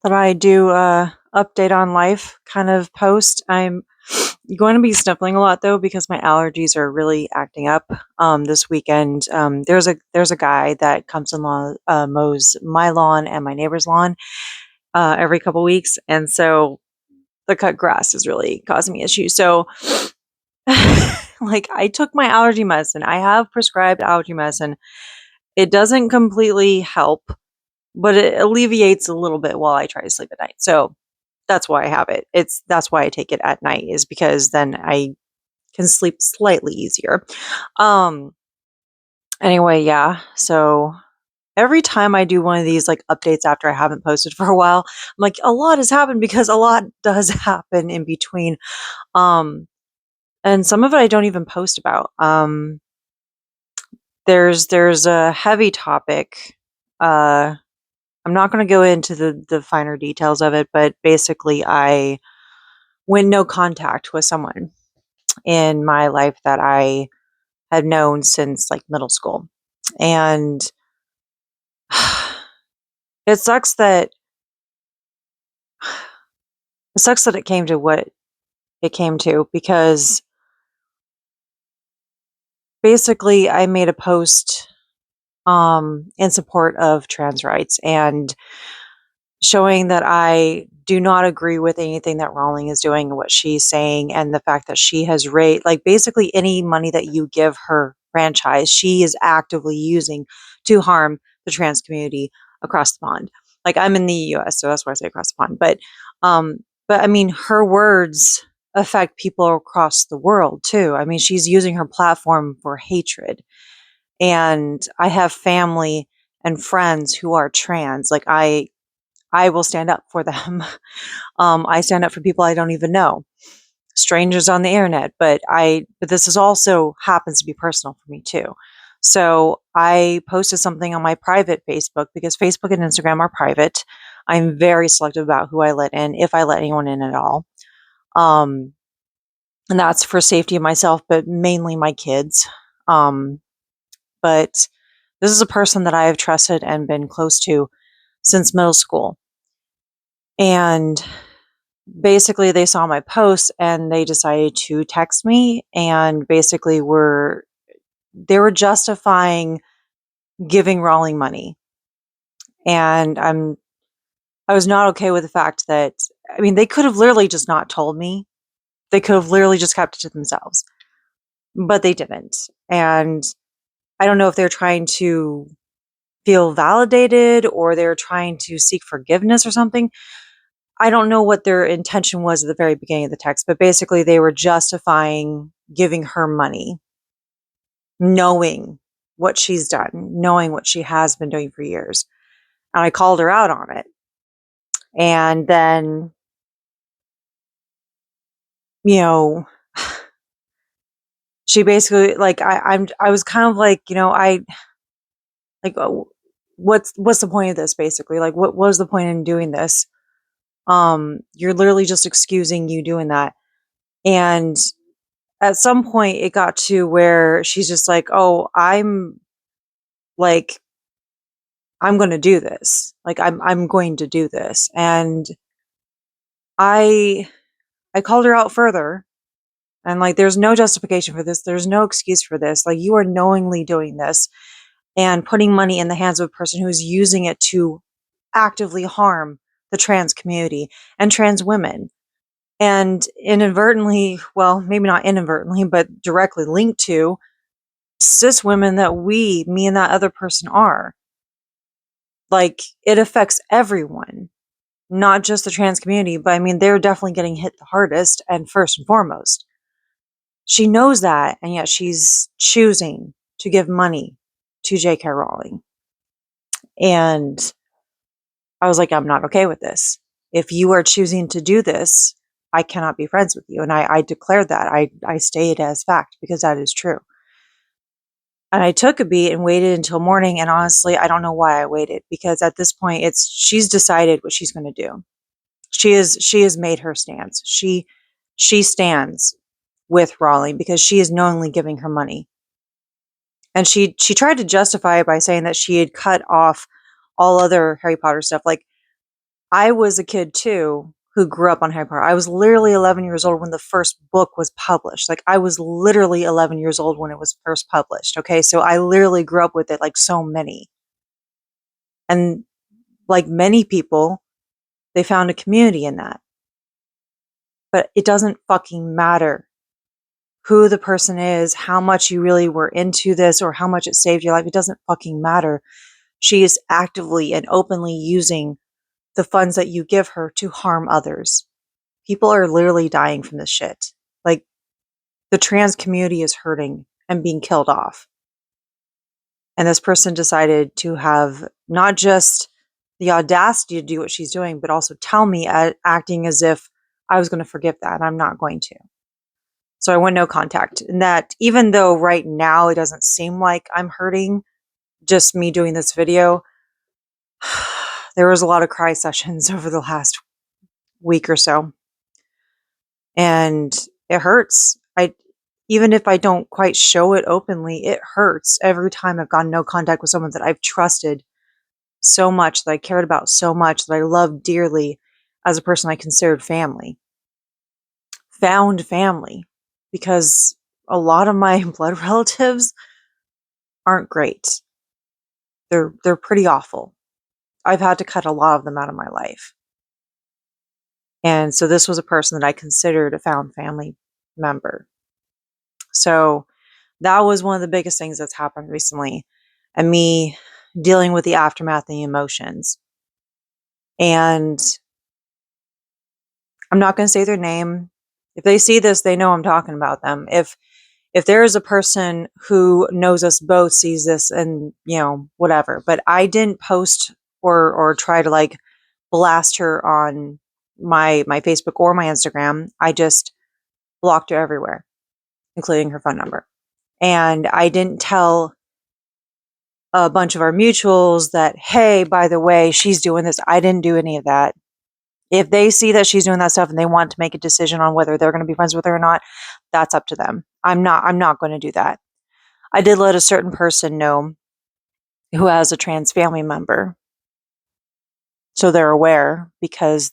That I do a update on life kind of post. I'm going to be sniffling a lot though because my allergies are really acting up. This weekend, there's a guy that comes and mows my lawn and my neighbor's lawn every couple weeks, and so the cut grass is really causing me issues. So, like, I took my allergy medicine. I have prescribed allergy medicine. It doesn't completely help, but it alleviates a little bit while I try to sleep at night. So that's why I have it. That's why I take it at night, is because then I can sleep slightly easier. Um anyway, yeah. So every time I do one of these like updates after I haven't posted for a while, I'm like, a lot has happened because a lot does happen in between. Um and some of it I don't even post about. There's a heavy topic. I'm not going to go into the finer details of it, but basically I went no contact with someone in my life that I had known since like middle school. And it sucks that it came to what it came to, because basically I made a post in support of trans rights and showing that I do not agree with anything that Rowling is doing and what she's saying, and the fact that she has raised, like, basically any money that you give her franchise, she is actively using to harm the trans community across the pond. Like, I'm in the US, so that's why I say across the pond. But I mean, her words affect people across the world too. I mean, she's using her platform for hatred. And I have family and friends who are trans. Like, I will stand up for them. I stand up for people I don't even know, strangers on the internet. But this is also happens to be personal for me too. So I posted something on my private Facebook, because Facebook and Instagram are private. I'm very selective about who I let in, if I let anyone in at all. Um, and that's for safety of myself, but mainly my kids. Um, but this is a person that I have trusted and been close to since middle school. And basically they saw my post and they decided to text me, and basically they were justifying giving Rowling money. And I was not okay with the fact that, I mean, they could have literally just not told me. They could have literally just kept it to themselves. But they didn't. And I don't know if they're trying to feel validated or they're trying to seek forgiveness or something. I don't know what their intention was at the very beginning of the text, but basically they were justifying giving her money, knowing what she's done, knowing what she has been doing for years. And I called her out on it. And then, you know, she basically, like, I was kind of like, I like, what's the point of this, basically? Like, what was the point in doing this? You're literally just excusing you doing that. And at some point it got to where she's just like, "Oh, like I'm going to do this. Like, I'm going to do this." And I I called her out further, and like, there's no justification for this. There's no excuse for this. Like, you are knowingly doing this and putting money in the hands of a person who is using it to actively harm the trans community and trans women. And inadvertently, well, maybe not inadvertently, but directly linked to cis women that me and that other person are. Like, it affects everyone, not just the trans community, but I mean, they're definitely getting hit the hardest and first and foremost. She knows that, and yet she's choosing to give money to J.K. Rowling. And I was like, I'm not okay with this. If you are choosing to do this, I cannot be friends with you. And I declared that. I stated as fact, because that is true. And I took a beat and waited until morning. And honestly, I don't know why I waited, because at this point she's decided what she's going to do. She has made her stance. She stands with Rowling because she is knowingly giving her money. And she tried to justify it by saying that she had cut off all other Harry Potter stuff. Like, I was a kid too who grew up on Harry Potter. I was literally 11 years old when the first book was published. Like, I was literally 11 years old when it was first published. Okay. So I literally grew up with it, like so many. And like many people, they found a community in that. But it doesn't fucking matter who the person is, how much you really were into this, or how much it saved your life. It doesn't fucking matter. She is actively and openly using the funds that you give her to harm others. People are literally dying from this shit. Like, the trans community is hurting and being killed off. And this person decided to have not just the audacity to do what she's doing, but also tell me, acting as if I was going to forgive that. And I'm not going to. So I went no contact. And that, even though right now it doesn't seem like I'm hurting, just me doing this video, there was a lot of cry sessions over the last week or so. And it hurts. Even if I don't quite show it openly, it hurts every time I've gotten no contact with someone that I've trusted so much, that I cared about so much, that I loved dearly, as a person I considered family. Found family. Because a lot of my blood relatives aren't great. They're pretty awful. I've had to cut a lot of them out of my life. And so this was a person that I considered a found family member. So that was one of the biggest things that's happened recently, and me dealing with the aftermath and the emotions. And I'm not going to say their name. If they see this, they know I'm talking about them. If there is a person who knows us both, sees this, and whatever, but I didn't post or try to like blast her on my Facebook or my Instagram. I just blocked her everywhere, including her phone number. And I didn't tell a bunch of our mutuals that, hey, by the way, she's doing this. I didn't do any of that. If they see that she's doing that stuff and they want to make a decision on whether they're going to be friends with her or not, that's up to them. I'm not going to do that. I did let a certain person know who has a trans family member, so they're aware, because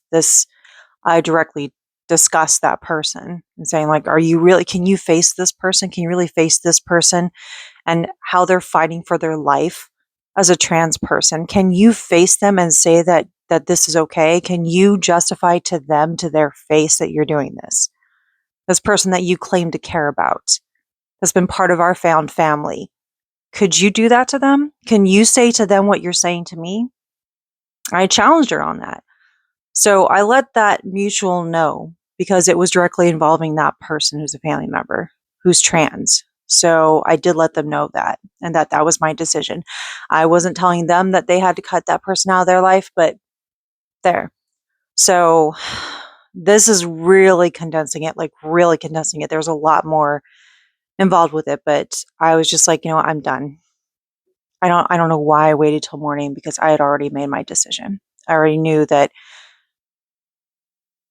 I directly discussed that person and saying, like, can you face this person? Can you really face this person and how they're fighting for their life as a trans person? Can you face them and say that this is okay? Can you justify to them, to their face, that you're doing this? This person that you claim to care about has been part of our found family. Could you do that to them? Can you say to them what you're saying to me? I challenged her on that. So I let that mutual know, because it was directly involving that person who's a family member who's trans. So I did let them know that, and that was my decision. I wasn't telling them that they had to cut that person out of their life, but there. So this is really condensing it, like really condensing it. There's a lot more involved with it, but I was just like, I'm done. I don't know why I waited till morning, because I had already made my decision. I already knew that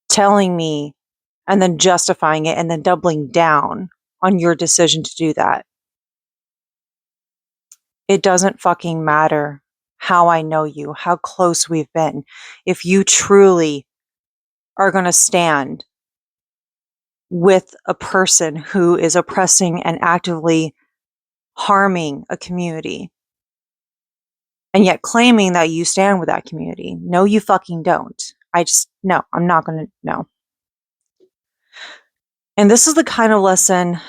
telling me and then justifying it and then doubling down on your decision to do that, it doesn't fucking matter how I know you, how close we've been. If you truly are going to stand with a person who is oppressing and actively harming a community, and yet claiming that you stand with that community, no, you fucking don't. No, I'm not going to, no. And this is the kind of lesson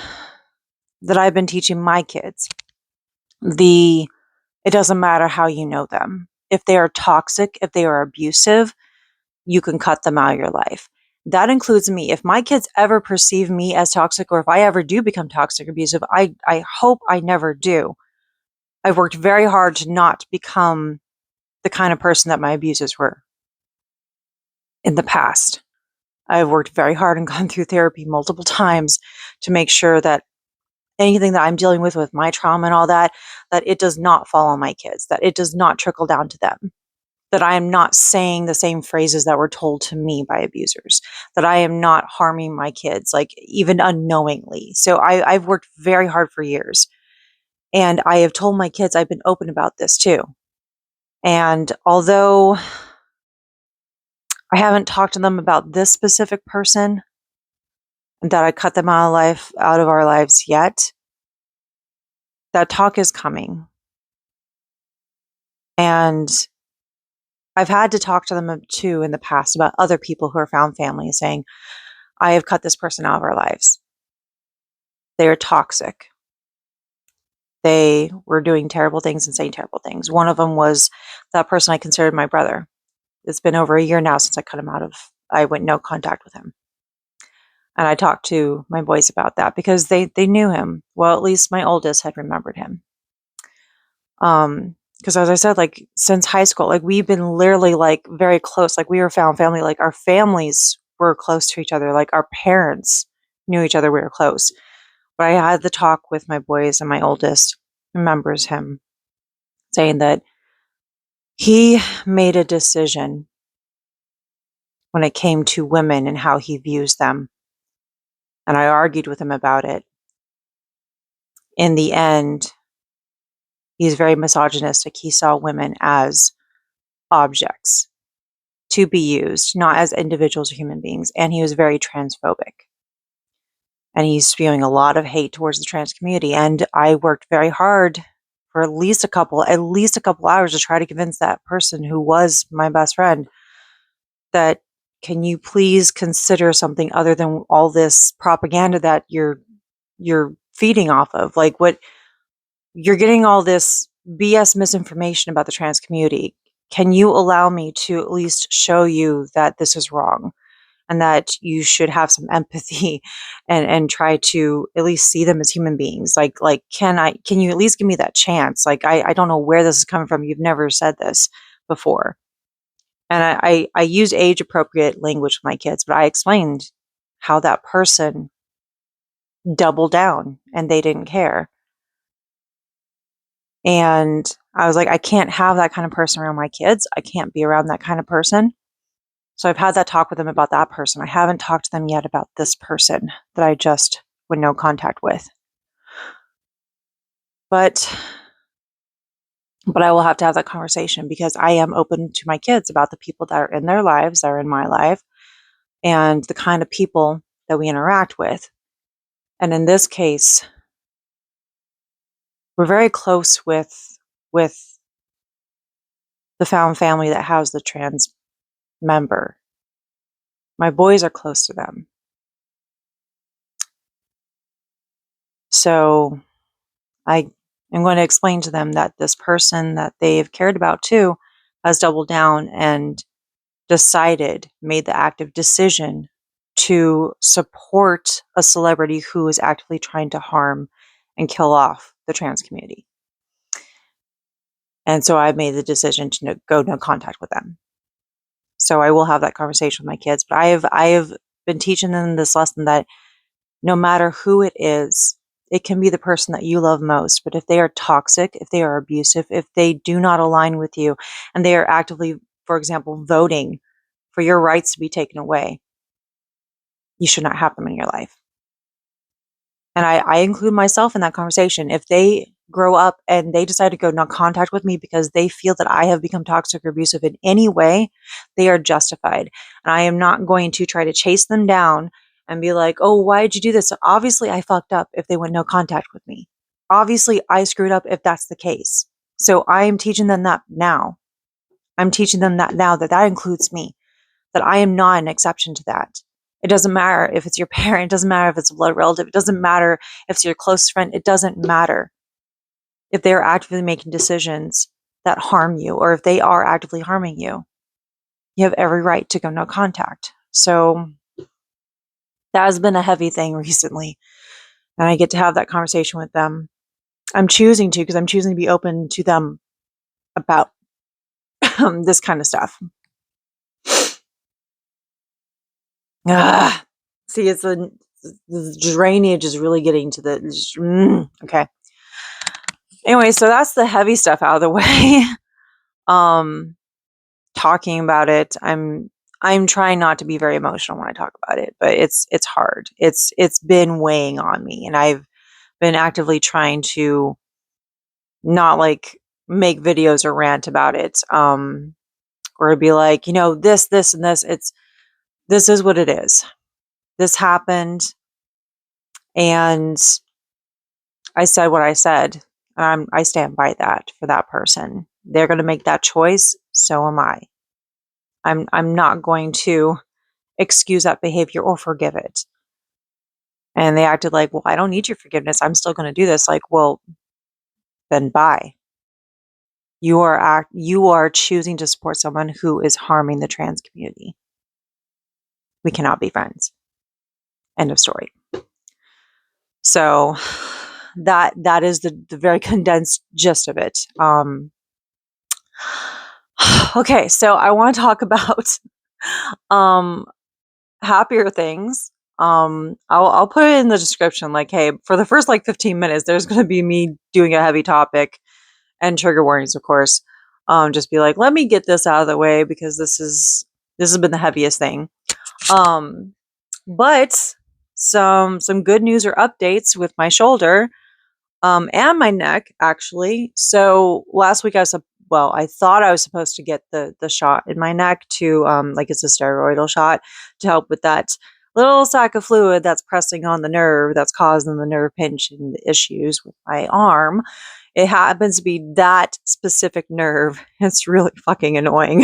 that I've been teaching my kids. It doesn't matter how you know them. If they are toxic, if they are abusive, you can cut them out of your life. That includes me. If my kids ever perceive me as toxic, or if I ever do become toxic, abusive, I hope I never do. I've worked very hard to not become the kind of person that my abusers were in the past. I've worked very hard and gone through therapy multiple times to make sure that anything that I'm dealing with my trauma and all that it does not fall on my kids, that it does not trickle down to them, that I am not saying the same phrases that were told to me by abusers, that I am not harming my kids, like even unknowingly. So I've worked very hard for years, and I have told my kids, I've been open about this too. And although I haven't talked to them about this specific person, that I cut them out of our lives yet. That talk is coming. And I've had to talk to them too in the past about other people who are found family, saying, I have cut this person out of our lives. They are toxic. They were doing terrible things and saying terrible things. One of them was that person I considered my brother. It's been over a year now since I went no contact with him. And I talked to my boys about that because they knew him. Well, at least my oldest had remembered him. Because as I said, like since high school, like we've been literally like very close. Like we were found family. Like our families were close to each other. Like our parents knew each other. We were close. But I had the talk with my boys, and my oldest remembers him saying that he made a decision when it came to women and how he views them. And I argued with him about it. In the end, he's very misogynistic. He saw women as objects to be used, not as individuals or human beings. And he was very transphobic. And he's spewing a lot of hate towards the trans community. And I worked very hard for at least a couple hours to try to convince that person who was my best friend that, can you please consider something other than all this propaganda that you're feeding off of? Like, what, you're getting all this BS misinformation about the trans community. Can you allow me to at least show you that this is wrong and that you should have some empathy and try to at least see them as human beings? Like, can you at least give me that chance? Like, I don't know where this is coming from. You've never said this before. And I use age appropriate language with my kids, but I explained how that person doubled down and they didn't care. And I was like, I can't have that kind of person around my kids. I can't be around that kind of person. So I've had that talk with them about that person. I haven't talked to them yet about this person that I just would no contact with. But I will have to have that conversation because I am open to my kids about the people that are in their lives, that are in my life, and the kind of people that we interact with. And in this case, we're very close with the found family that housed the trans member. My boys are close to them. So I am going to explain to them that this person that they've cared about too has doubled down and made the active decision to support a celebrity who is actively trying to harm and kill off the trans community. And so I've made the decision to go no contact with them. So I will have that conversation with my kids. But I have been teaching them this lesson that no matter who it is, it can be the person that you love most. But if they are toxic, if they are abusive, if they do not align with you, and they are actively, for example, voting for your rights to be taken away, you should not have them in your life. And I include myself in that conversation. If they grow up and they decide to go no contact with me because they feel that I have become toxic or abusive in any way, they are justified. And I am not going to try to chase them down and be like, oh, why did you do this? So obviously, I fucked up if they went no contact with me. Obviously, I screwed up if that's the case. So I am teaching them that now. I'm teaching them that now, that includes me, that I am not an exception to that. It doesn't matter if it's your parent. It doesn't matter if it's a blood relative. It doesn't matter if it's your close friend. It doesn't matter if they're actively making decisions that harm you, or if they are actively harming you. You have every right to go no contact. So that has been a heavy thing recently. And I get to have that conversation with them. I'm choosing to, because I'm choosing to be open to them about this kind of stuff. See, it's the drainage is really getting to the okay. Anyway, so that's the heavy stuff out of the way. Talking about it, I'm trying not to be very emotional when I talk about it, but it's hard. It's been weighing on me, and I've been actively trying to not like make videos or rant about it. or to be like, this, and this. This is what it is. This happened, and I said what I said, and I stand by that for that person. They're going to make that choice. So am I. I'm not going to excuse that behavior or forgive it. And they acted like, well, I don't need your forgiveness. I'm still going to do this. Like, well, then bye. You are choosing to support someone who is harming the trans community. We cannot be friends. End of story. So that is the very condensed gist of it. Okay, so I want to talk about happier things. I'll put it in the description, like, hey, for the first 15 minutes, there's going to be me doing a heavy topic and trigger warnings, of course. Just be like, let me get this out of the way because this has been the heaviest thing. But some good news or updates with my shoulder, and my neck, actually. So last week I thought I was supposed to get the shot in my neck to, it's a steroidal shot to help with that little sac of fluid that's pressing on the nerve that's causing the nerve pinch and the issues with my arm. It happens to be that specific nerve. It's really fucking annoying.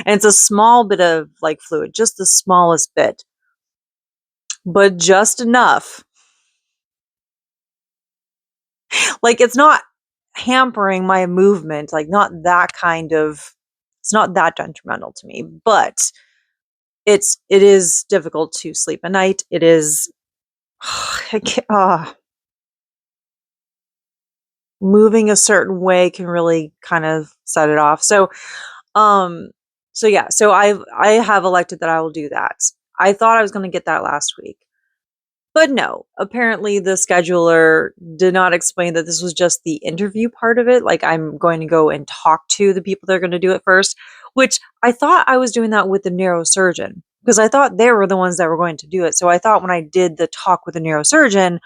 And it's a small bit of fluid, just the smallest bit, but just enough. It's not hampering my movement, not that kind of, it's not that detrimental to me, but it is difficult to sleep at night. It is, moving a certain way can really kind of set it off. So I have elected that I will do that. I thought I was going to get that last week. But no, apparently the scheduler did not explain that this was just the interview part of it. I'm going to go and talk to the people that are going to do it first, which I thought I was doing that with the neurosurgeon because I thought they were the ones that were going to do it. So I thought when I did the talk with the neurosurgeon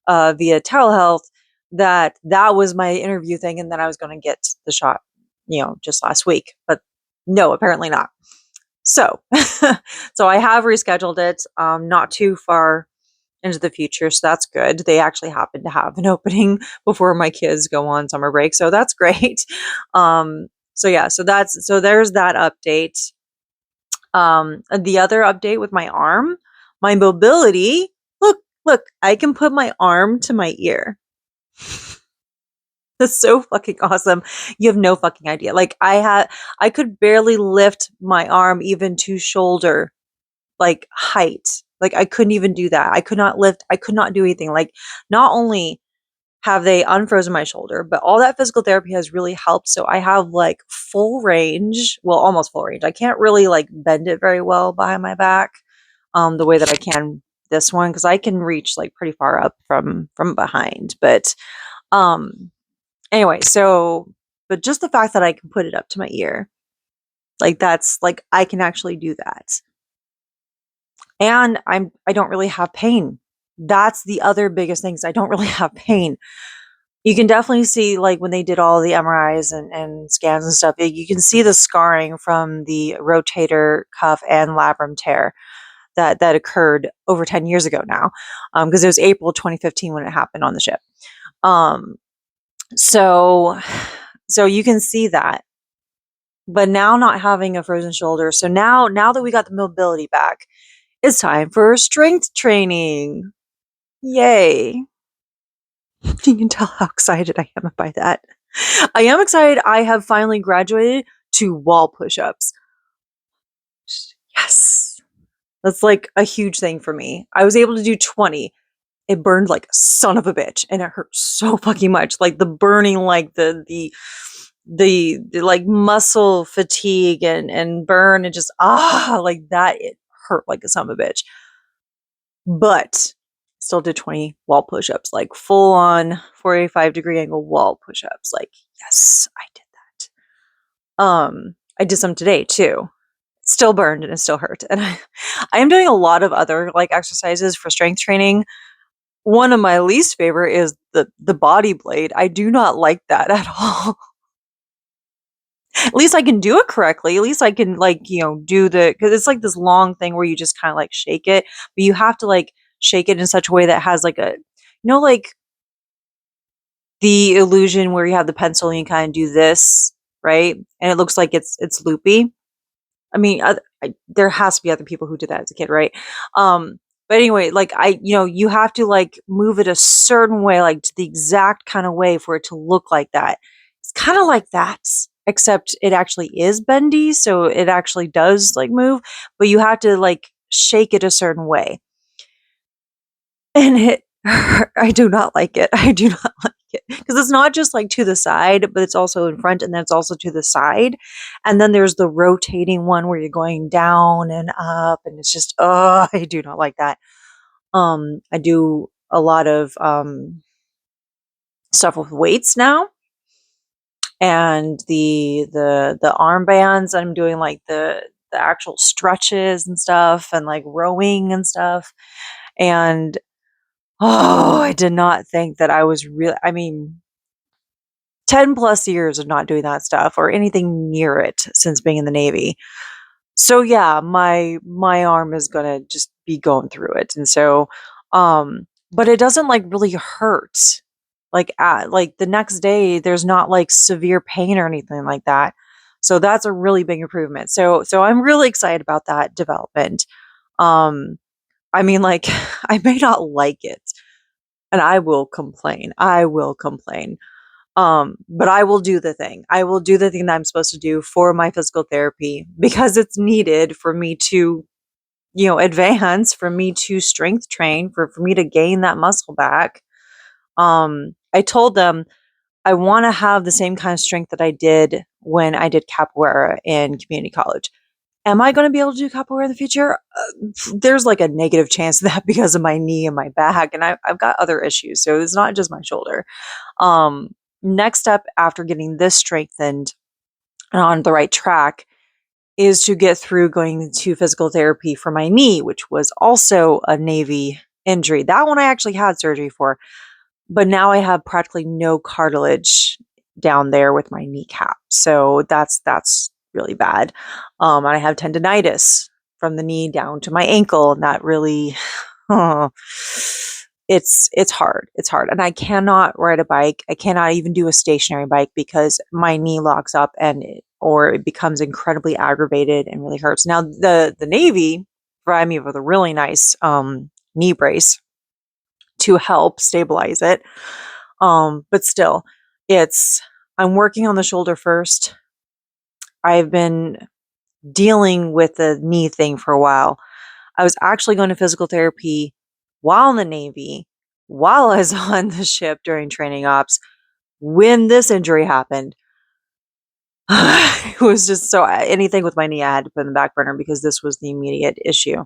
via telehealth, that was my interview thing. And then I was going to get the shot, just last week. But no, apparently not. So, so I have rescheduled it, not too far into the future, so that's good. They actually happen to have an opening before my kids go on summer break, so that's great. So there's that update. The other update with my arm, my mobility. Look, I can put my arm to my ear. That's so fucking awesome. You have no fucking idea. I could barely lift my arm even to shoulder height. I couldn't even do that. I could not lift. I could not do anything. Not only have they unfrozen my shoulder, but all that physical therapy has really helped. So I have full range, well, almost full range. I can't really bend it very well behind my back, the way that I can this one, because I can reach pretty far up from behind. But anyway, but just the fact that I can put it up to my ear, that's I can actually do that. And I don't really have pain. That's the other biggest thing, is I don't really have pain. You can definitely see when they did all the MRIs and scans and stuff, you can see the scarring from the rotator cuff and labrum tear that occurred over 10 years ago now, because it was April 2015 when it happened on the ship. So you can see that. But now not having a frozen shoulder, so now that we got the mobility back, it's time for strength training. Yay. You can tell how excited I am by that. I am excited. I have finally graduated to wall push-ups. Yes. That's a huge thing for me. I was able to do 20. It burned like a son of a bitch, and it hurt so fucking much. The burning, the muscle fatigue and burn, and just that, it hurt like a son of a bitch. But still did 20 wall push-ups, full on 45-degree angle wall push-ups. Yes, I did that. I did some today too. Still burned and it still hurt. And I am doing a lot of other exercises for strength training. One of my least favorite is the body blade. I do not like that at all. At least I can do it correctly. At least I can do because it's like this long thing where you just kind of like shake it, but you have to like shake it in such a way that has like like the illusion where you have the pencil and you kind of do this, right? And it looks like it's loopy. I mean, there has to be other people who did that as a kid, right? But anyway, like you have to like move it a certain way, like to the exact kind of way for it to look like that. It's kind of like that, except it actually is bendy, so it actually does like move, but you have to like shake it a certain way. And I do not like it. I do not like it because it's not just like to the side, but it's also in front and then it's also to the side. And then there's the rotating one where you're going down and up and it's just, oh, I do not like that. I do a lot of stuff with weights now and the armbands. I'm doing like the actual stretches and stuff and like rowing and stuff. And oh, I did not think that I was really, I mean, 10 plus years of not doing that stuff or anything near it since being in the Navy. So yeah, my arm is gonna just be going through it. And so but it doesn't like really hurt. Like the next day there's not like severe pain or anything like that. So that's a really big improvement. So I'm really excited about that development. Um I mean like I may not like it and I will complain. I will complain. But I will do the thing. I will do the thing that I'm supposed to do for my physical therapy because it's needed for me to, advance, for me to strength train, for me to gain that muscle back. I told them I want to have the same kind of strength that I did when I did capoeira in community college. Am I going to be able to do capoeira in the future? There's like a negative chance of that because of my knee and my back, and I've got other issues. So it's not just my shoulder. Um, Next step after getting this strengthened and on the right track is to get through going to physical therapy for my knee, which was also a Navy injury. That one I actually had surgery for, but now I have practically no cartilage down there with my kneecap. So that's really bad. And I have tendonitis from the knee down to my ankle, and that really it's hard. It's hard. And I cannot ride a bike. I cannot even do a stationary bike because my knee locks up or it becomes incredibly aggravated and really hurts. Now the Navy provided me with a really nice knee brace to help stabilize it. But still, I'm working on the shoulder first. I've been dealing with the knee thing for a while. I was actually going to physical therapy while in the Navy, while I was on the ship during training ops, when this injury happened. It was just so anything with my knee, I had to put in the back burner because this was the immediate issue.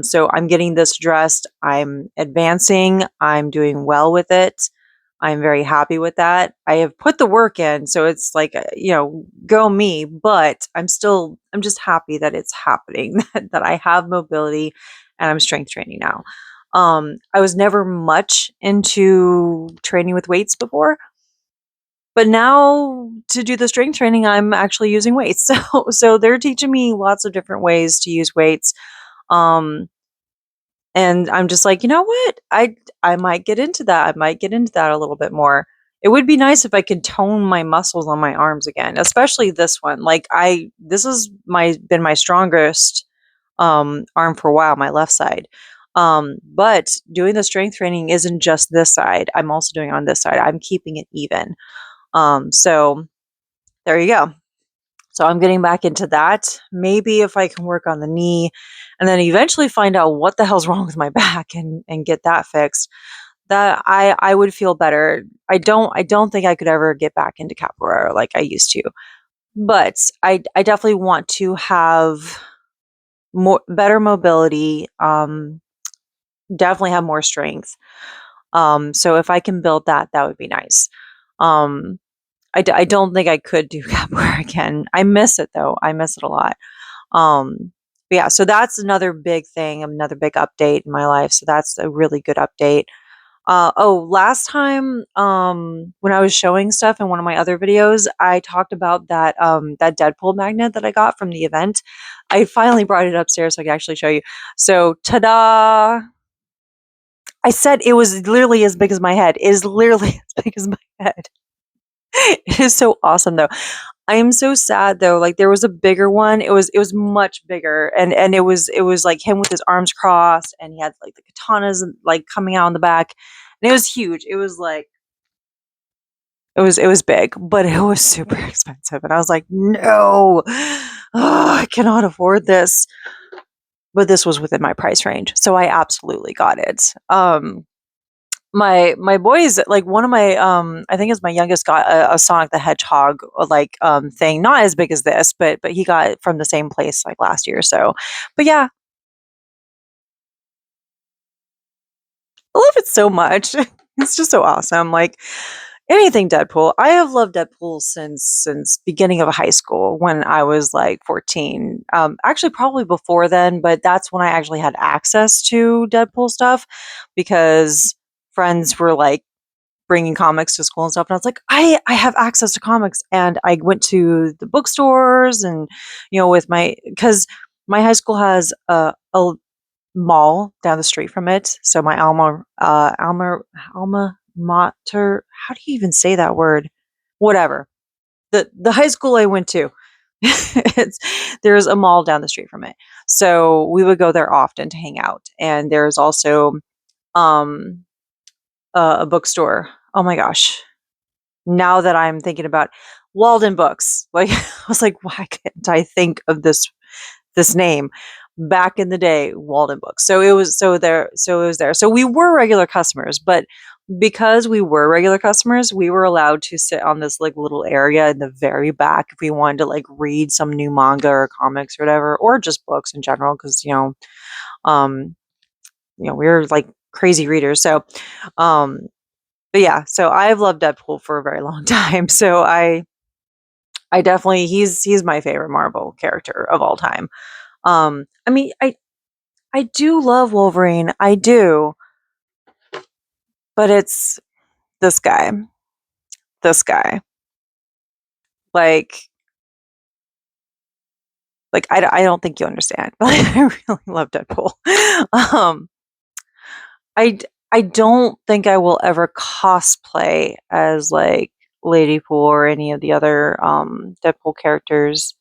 So I'm getting this addressed. I'm advancing. I'm doing well with it. I'm very happy with that. I have put the work in, so it's like, go me, but I'm just happy that it's happening, that I have mobility and I'm strength training now. I was never much into training with weights before, but now to do the strength training, I'm actually using weights. So they're teaching me lots of different ways to use weights. Um, and I'm just like, you know what? I might get into that. I might get into that a little bit more. It would be nice if I could tone my muscles on my arms again, especially this one. Like this has been my strongest arm for a while, my left side. But doing the strength training isn't just this side. I'm also doing it on this side. I'm keeping it even. So there you go. So I'm getting back into that. Maybe if I can work on the knee and then eventually find out what the hell's wrong with my back and get that fixed, that I would feel better. I don't think I could ever get back into capoeira like I used to. But I definitely want to have better mobility, definitely have more strength. So if I can build that, that would be nice. Um I don't think I could do capoeira again. I miss it though. I miss it a lot. But yeah, so that's another big thing, another big update in my life. So that's a really good update. Last time, when I was showing stuff in one of my other videos, I talked about that Deadpool magnet that I got from the event. I finally brought it upstairs so I can actually show you. So, ta-da! I said it was literally as big as my head. It is literally as big as my head. It is so awesome though. I am so sad though. Like there was a bigger one. It was much bigger, and it was like him with his arms crossed, and he had like the katanas like coming out on the back, and it was huge. It was like it was big, but it was super expensive, and I was like, no, I cannot afford this. But this was within my price range, so I absolutely got it. My boys, like one of my I think it's my youngest, got a Sonic the Hedgehog like thing, not as big as this, but he got it from the same place like last year. So, but yeah, I love it so much. It's just so awesome. Like anything Deadpool. I have loved Deadpool since beginning of high school when I was like 14. Actually probably before then, but that's when I actually had access to Deadpool stuff because friends were like bringing comics to school and stuff, and I was like, I have access to comics, and I went to the bookstores, and with my because my high school has a mall down the street from it, so my alma mater. How do you even say that word? Whatever, the high school I went to. it's there's a mall down the street from it, so we would go there often to hang out, and there's also um a bookstore. Oh my gosh, now that I'm thinking about Walden Books, like I was like, why can't I think of this name? Back in the day, Walden Books. So it was there. So we were regular customers, but because we were regular customers, we were allowed to sit on this like little area in the very back if we wanted to like read some new manga or comics or whatever, or just books in general, because um, we were like crazy readers. So um but yeah, so I've loved Deadpool for a very long time. So I definitely he's my favorite Marvel character of all time. I mean, I do love Wolverine. I do, but it's this guy. This guy. Like I don't think you understand. But I really love Deadpool. Um I I don't think I will ever cosplay as like Lady Pool or any of the other Deadpool characters.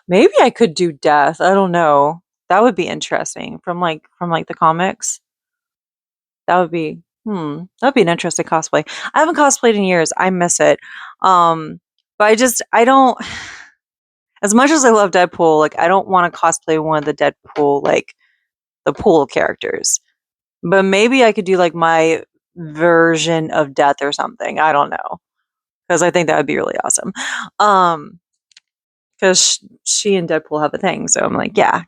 Maybe I could do Death. I don't know. That would be interesting from like the comics. That would be that'd be an interesting cosplay. I haven't cosplayed in years. I miss it. But I don't, as much as I love Deadpool, like I don't want to cosplay one of the Deadpool, like the pool characters. But maybe I could do like my version of Death or something. I don't know. Because I think that would be really awesome. Because she and Deadpool have a thing. So I'm like, yeah.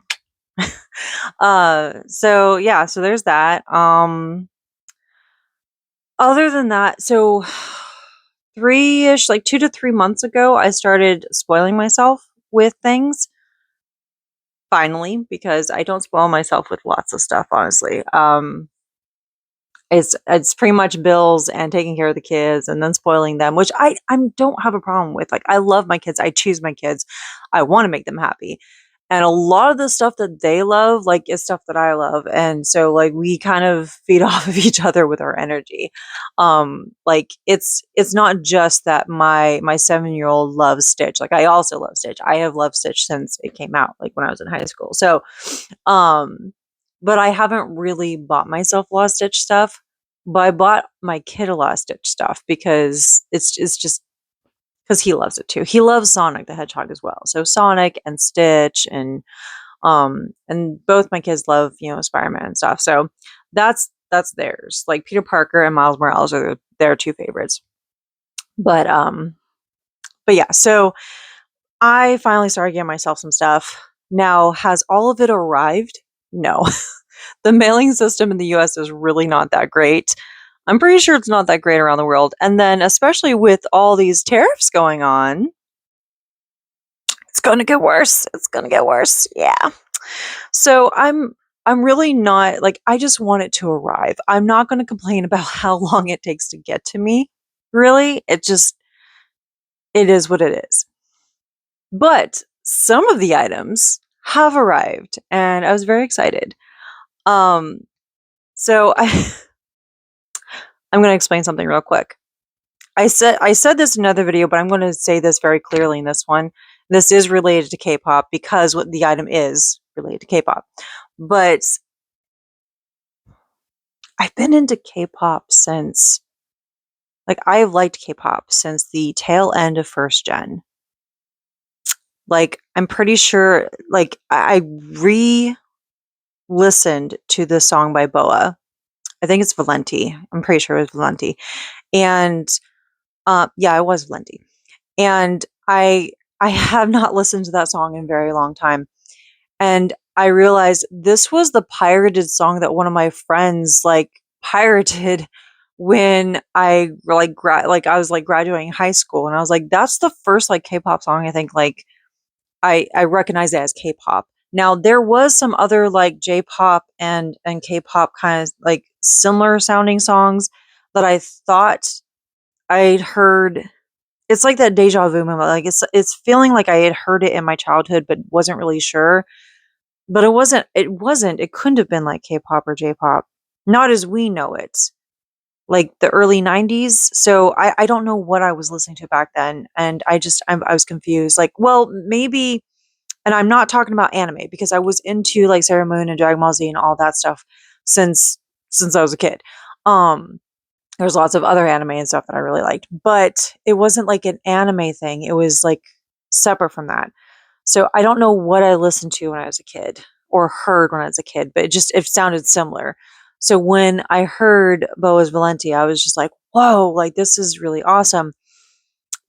So yeah, so there's that. Other than that, so 3-ish, like 2 to 3 months ago, I started spoiling myself with things, finally, because I don't spoil myself with lots of stuff, honestly. It's pretty much bills and taking care of the kids and then spoiling them, which I don't have a problem with. Like, I love my kids, I choose my kids, I wanna make them happy. And a lot of the stuff that they love, like, is stuff that I love, and so, like, we kind of feed off of each other with our energy. Like, it's not just that my 7-year-old loves Stitch, like, I also love Stitch. I have loved Stitch since it came out, like, when I was in high school. So, um, but I haven't really bought myself a lot of Stitch stuff, but I bought my kid a lot of Stitch stuff because it's just because he loves it too. He loves Sonic the Hedgehog as well. So Sonic and Stitch and both my kids love, Spider-Man and stuff. So that's theirs. Like Peter Parker and Miles Morales are their two favorites. But yeah, so I finally started getting myself some stuff. Now, has all of it arrived? No. The mailing system in the US is really not that great. I'm pretty sure it's not that great around the world. And then, especially with all these tariffs going on, it's going to get worse. It's going to get worse. Yeah. So I'm really not like, I just want it to arrive. I'm not going to complain about how long it takes to get to me. Really, it is what it is. But some of the items have arrived and I was very excited. Um, so I'm going to explain something real quick. I said this in another video, but I'm going to say this very clearly in this one. This is related to K-pop because what the item is related to K-pop. But I've been into K-pop since, like, I've liked K-pop since the tail end of first gen. Like, I'm pretty sure, like, I re-listened to the song by Boa. I think it's Valenti. I'm pretty sure it was Valenti. And yeah, it was Valenti. And I have not listened to that song in a very long time. And I realized this was the pirated song that one of my friends like pirated when I like I was like graduating high school, and I was like, that's the first like K-pop song I think like I recognize it as K-pop. Now there was some other like J-pop and K-pop kind of like similar sounding songs that I thought I'd heard. It's like that deja vu moment. Like it's feeling like I had heard it in my childhood, but wasn't really sure. But it couldn't have been like K-pop or J-pop. Not as we know it. Like the early 90s. So I don't know what I was listening to back then. And I was confused. Like, well, maybe, and I'm not talking about anime because I was into like Sailor Moon and Dragon Ball Z and all that stuff since I was a kid. Um, there's lots of other anime and stuff that I really liked, but it wasn't like an anime thing. It was like separate from that. So I don't know what I listened to when I was a kid or heard when I was a kid, but it sounded similar. So when I heard Boas Valenti, I was just like, whoa, like this is really awesome.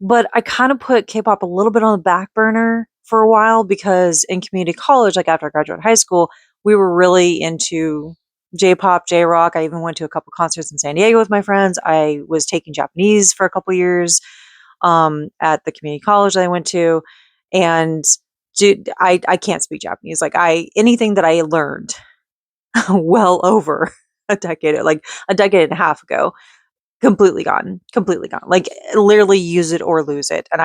But I kind of put K-pop a little bit on the back burner for a while because in community college, like after I graduated high school, we were really into J-pop, J-rock. I even went to a couple concerts in San Diego with my friends. I was taking Japanese for a couple years at the community college that I went to, and dude, I can't speak Japanese. Like anything that I learned well over a decade and a half ago, completely gone. Like literally use it or lose it. And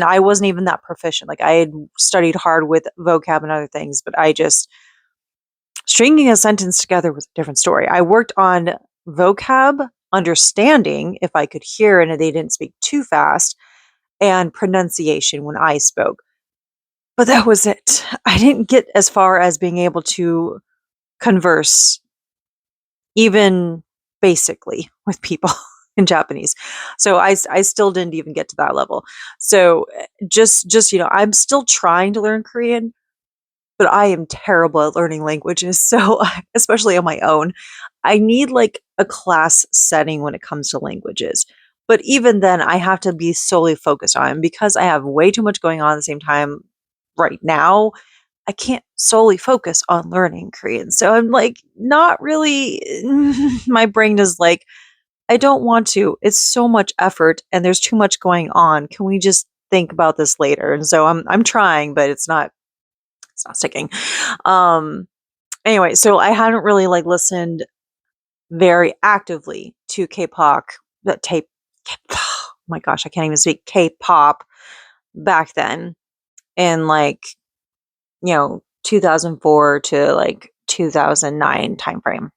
I wasn't even that proficient. Like I had studied hard with vocab and other things, but I just stringing a sentence together was a different story. I worked on vocab understanding if I could hear and they didn't speak too fast, and pronunciation when I spoke. But that was it. I didn't get as far as being able to converse even basically with people in Japanese. So I still didn't even get to that level. So just I'm still trying to learn Korean, but I am terrible at learning languages. So especially on my own, I need like a class setting when it comes to languages. But even then, I have to be solely focused on it because I have way too much going on at the same time right now. I can't solely focus on learning Korean. So I'm like, not really, my brain is like, I don't want to. It's so much effort and there's too much going on. Can we just think about this later? And so I'm trying, but it's not sticking. Um anyway, so I hadn't really like listened very actively to K-pop, that tape oh my gosh, I can't even speak K-pop back then in like, 2004 to like 2009 timeframe.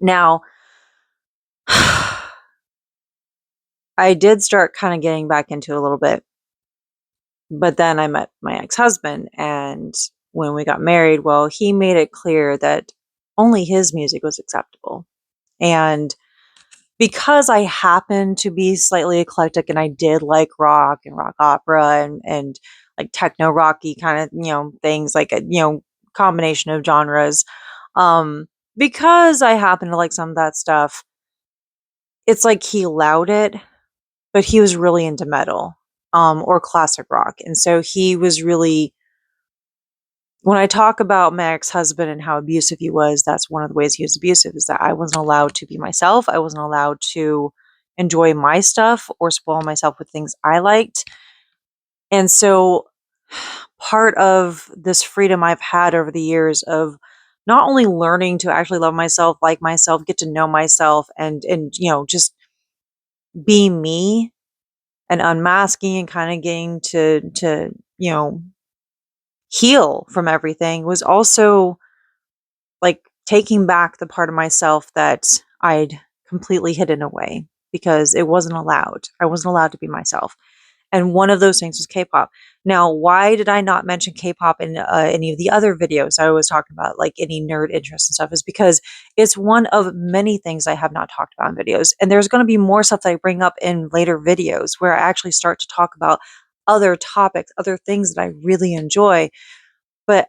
Now, I did start kind of getting back into it a little bit, but then I met my ex-husband, and when we got married, well, he made it clear that only his music was acceptable. And because I happened to be slightly eclectic and I did like rock and rock opera and like techno rocky kind of, things like a, combination of genres. Um, because I happen to like some of that stuff, it's like he allowed it, but he was really into metal, or classic rock. And so he was really, when I talk about my ex-husband and how abusive he was, that's one of the ways he was abusive, is that I wasn't allowed to be myself. I wasn't allowed to enjoy my stuff or spoil myself with things I liked. And so part of this freedom I've had over the years of not only learning to actually love myself, like myself, get to know myself, and just be me, and unmasking and kind of getting to heal from everything, was also like taking back the part of myself that I'd completely hidden away because it wasn't allowed. I wasn't allowed to be myself. And one of those things was K-pop. Now, why did I not mention K-pop in any of the other videos I was talking about, like any nerd interest and stuff? Is because it's one of many things I have not talked about in videos. And there's going to be more stuff that I bring up in later videos where I actually start to talk about other topics, other things that I really enjoy. But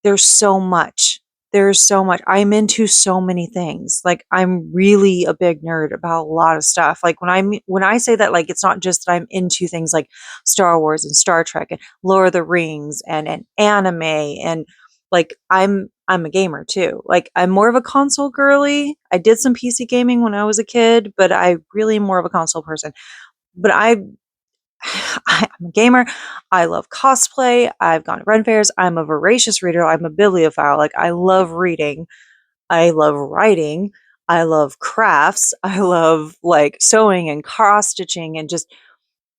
there's so much. There's so much. I'm into so many things. Like, I'm really a big nerd about a lot of stuff. Like, when I say that, like, it's not just that I'm into things like Star Wars and Star Trek and Lord of the Rings and anime, and like I'm a gamer too. Like, I'm more of a console girly. I did some PC gaming when I was a kid, but I really am more of a console person. But I'm a gamer. I love cosplay. I've gone to Ren fairs. I'm a voracious reader. I'm a bibliophile. Like, I love reading. I love writing. I love crafts. I love like sewing and cross stitching, and just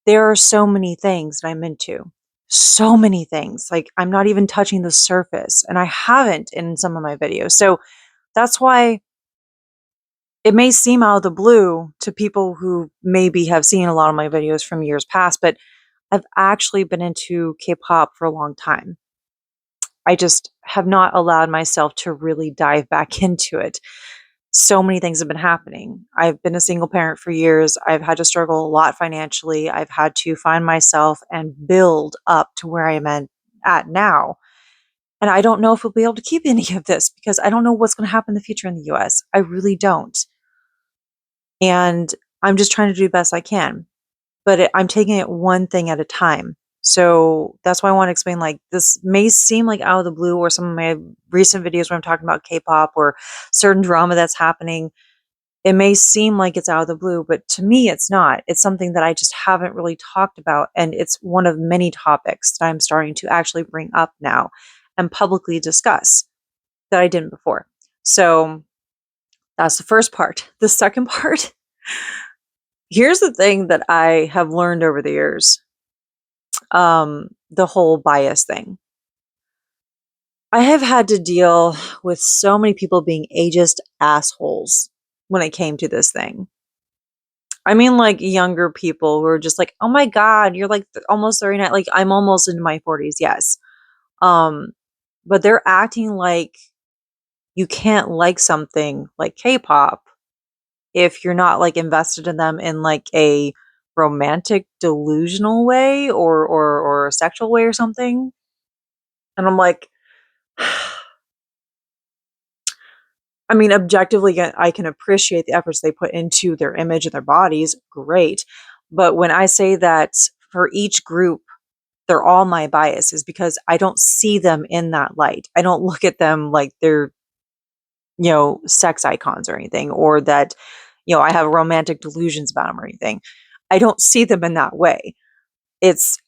there are so many things that I'm into. So many things. Like, I'm not even touching the surface, and I haven't in some of my videos. So that's why it may seem out of the blue to people who maybe have seen a lot of my videos from years past, but I've actually been into K-pop for a long time. I just have not allowed myself to really dive back into it. So many things have been happening. I've been a single parent for years. I've had to struggle a lot financially. I've had to find myself and build up to where I am at now. And I don't know if we'll be able to keep any of this because I don't know what's going to happen in the future in the US. I really don't. And I'm just trying to do the best I can. But I'm taking it one thing at a time. So that's why I want to explain, like, this may seem like out of the blue, or some of my recent videos where I'm talking about K-pop or certain drama that's happening. It may seem like it's out of the blue, but to me, it's not. It's something that I just haven't really talked about. And it's one of many topics that I'm starting to actually bring up now and publicly discuss that I didn't before. So that's the first part. The second part, here's the thing that I have learned over the years. The whole bias thing. I have had to deal with so many people being ageist assholes when it came to this thing. I mean, like, younger people who are just like, "Oh my god, you're like almost 39." Like, I'm almost into my 40s, yes. Um, but they're acting like you can't like something like K-pop if you're not like invested in them in like a romantic delusional way, or a sexual way or something. And I'm like, I mean, objectively, I can appreciate the efforts they put into their image and their bodies. Great. But when I say that for each group, they're all my biases because I don't see them in that light. I don't look at them like they're, sex icons or anything, or that, I have romantic delusions about them or anything. I don't see them in that way.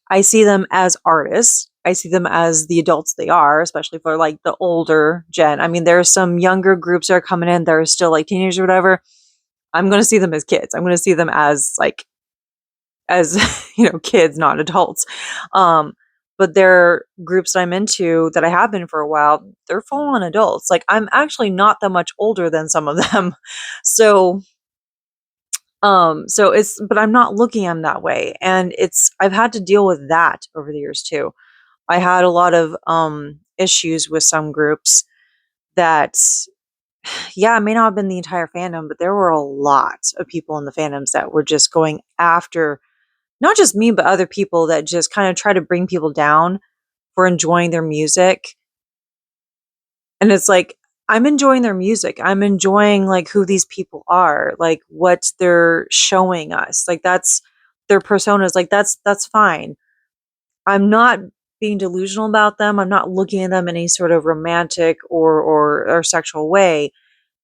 I see them as artists. I see them as the adults they are, especially for like the older gen. I mean, there are some younger groups that are coming in that are still like teenagers or whatever. I'm going to see them as kids. I'm going to see them as like, as, kids, not adults. Um, but there are groups that I'm into that I have been for a while. They're full on adults. Like, I'm actually not that much older than some of them. So, but I'm not looking at them that way. And I've had to deal with that over the years too. I had a lot of issues with some groups that, yeah, it may not have been the entire fandom, but there were a lot of people in the fandoms that were just going after not just me, but other people that just kind of try to bring people down for enjoying their music. And it's like, I'm enjoying their music. I'm enjoying like who these people are, like what they're showing us. Like, that's their personas. Like, that's fine. I'm not being delusional about them. I'm not looking at them in any sort of romantic or sexual way.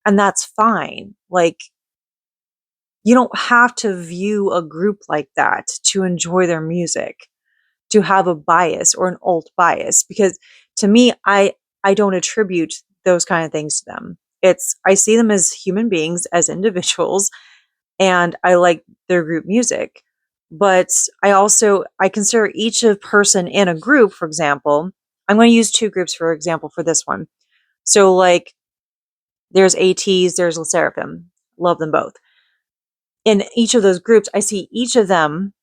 And that's fine. Like, you don't have to view a group like that to enjoy their music, to have a bias or an alt bias, because to me, I don't attribute those kind of things to them. I see them as human beings, as individuals, and I like their group music. But I consider each of person in a group, for example, I'm going to use two groups for example for this one. So like there's ATs, there's LE SSERAFIM. Love them both. In each of those groups, I see each of them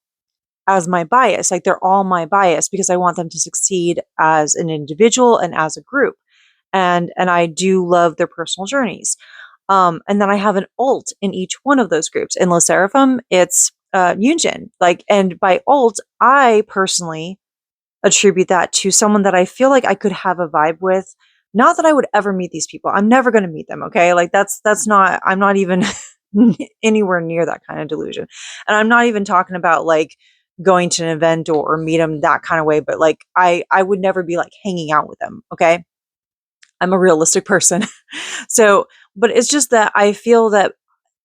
as my bias. Like they're all my bias because I want them to succeed as an individual and as a group. And I do love their personal journeys. And then I have an alt in each one of those groups. In LE SSERAFIM, it's Yunjin. Like, and by alt, I personally attribute that to someone that I feel like I could have a vibe with. Not that I would ever meet these people. I'm never going to meet them. Okay. Like that's not, I'm not even anywhere near that kind of delusion. And I'm not even talking about like going to an event or meet them that kind of way. But like, I would never be like hanging out with them. Okay. I'm a realistic person. So, but it's just that I feel that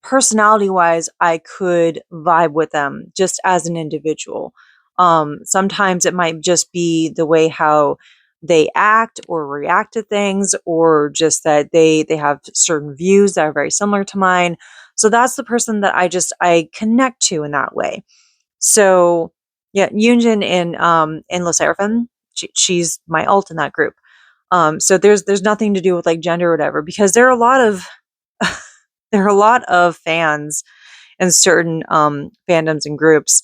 personality wise, I could vibe with them just as an individual. Sometimes it might just be the way how they act or react to things, or just that they have certain views that are very similar to mine. So that's the person that I connect to in that way. So yeah, Yunjin in LE SSERAFIM, she's my alt in that group. So there's nothing to do with like gender or whatever, because there are a lot of there are a lot of fans in certain fandoms and groups,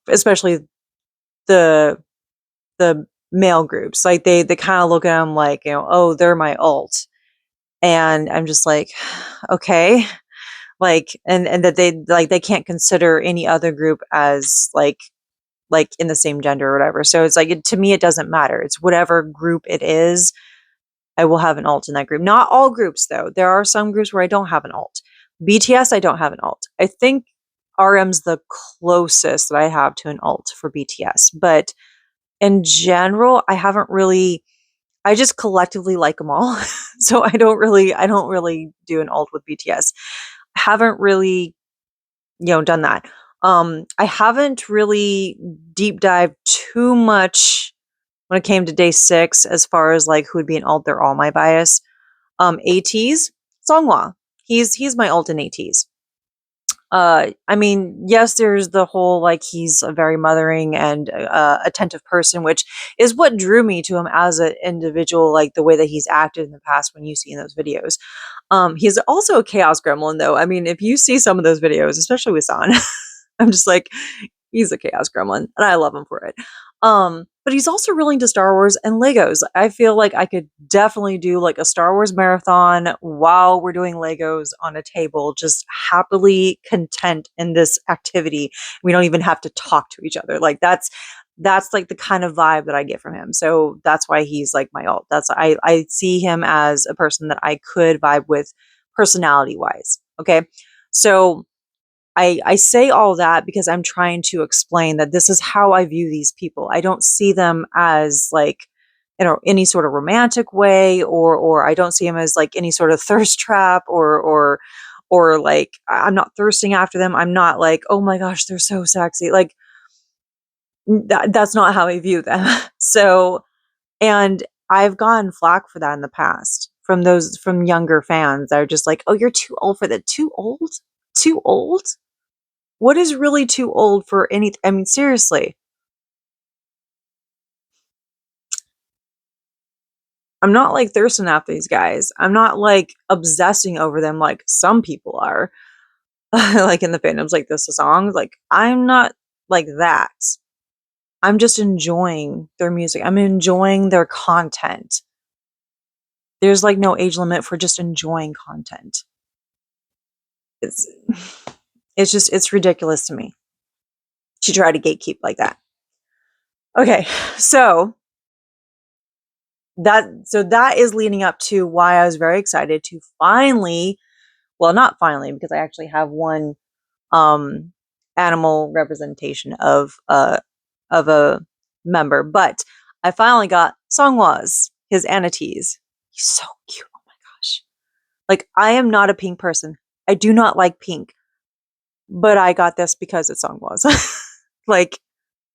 especially the the male groups. Like they kind of look at them like, oh, they're my alt, and I'm just like, okay, like, and that they can't consider any other group as like in the same gender or whatever. So it's like to me it doesn't matter. It's whatever group it is. I will have an alt in that group. Not all groups, though. There are some groups where I don't have an alt. BTS, I don't have an alt. I think RM's the closest that I have to an alt for BTS. But in general, I just collectively like them all. So I don't really do an alt with BTS. I haven't really, done that. I haven't really deep dived too much when it came to day 6 as far as like who would be an alt. They're all my bias. ATs, Songhwa. He's my alt in ATs. I mean, yes, there's the whole like he's a very mothering and attentive person, which is what drew me to him as an individual, like the way that he's acted in the past when you see in those videos. He's also a chaos gremlin, though. I mean, if you see some of those videos, especially with San, I'm just like, he's a chaos gremlin, and I love him for it. But he's also really into Star Wars and Legos. I feel like I could definitely do like a Star Wars marathon while we're doing Legos on a table, just happily content in this activity. We don't even have to talk to each other. Like that's like the kind of vibe that I get from him. So that's why he's like my alt. I see him as a person that I could vibe with personality wise. Okay. So I say all that because I'm trying to explain that this is how I view these people. I don't see them as like, any sort of romantic way, or I don't see them as like any sort of thirst trap, or like I'm not thirsting after them. I'm not like, oh my gosh, they're so sexy. Like that's not how I view them. So, and I've gotten flack for that in the past from younger fans that are just like, oh, you're too old for that. Too old? Too old? What is really too old for any? I mean, seriously. I'm not like thirsting after these guys. I'm not like obsessing over them like some people are. Like in the fandoms, like this song. Like I'm not like that. I'm just enjoying their music. I'm enjoying their content. There's like no age limit for just enjoying content. It's it's ridiculous to me to try to gatekeep like that. Okay, so that is leading up to why I was very excited to finally, well, not finally, because I actually have one um animal representation of a member, but I finally got Songhwa's, his Anatees. He's so cute. Oh my gosh. Like I am not a pink person. I do not like pink, but I got this because it's Songhwa's. Like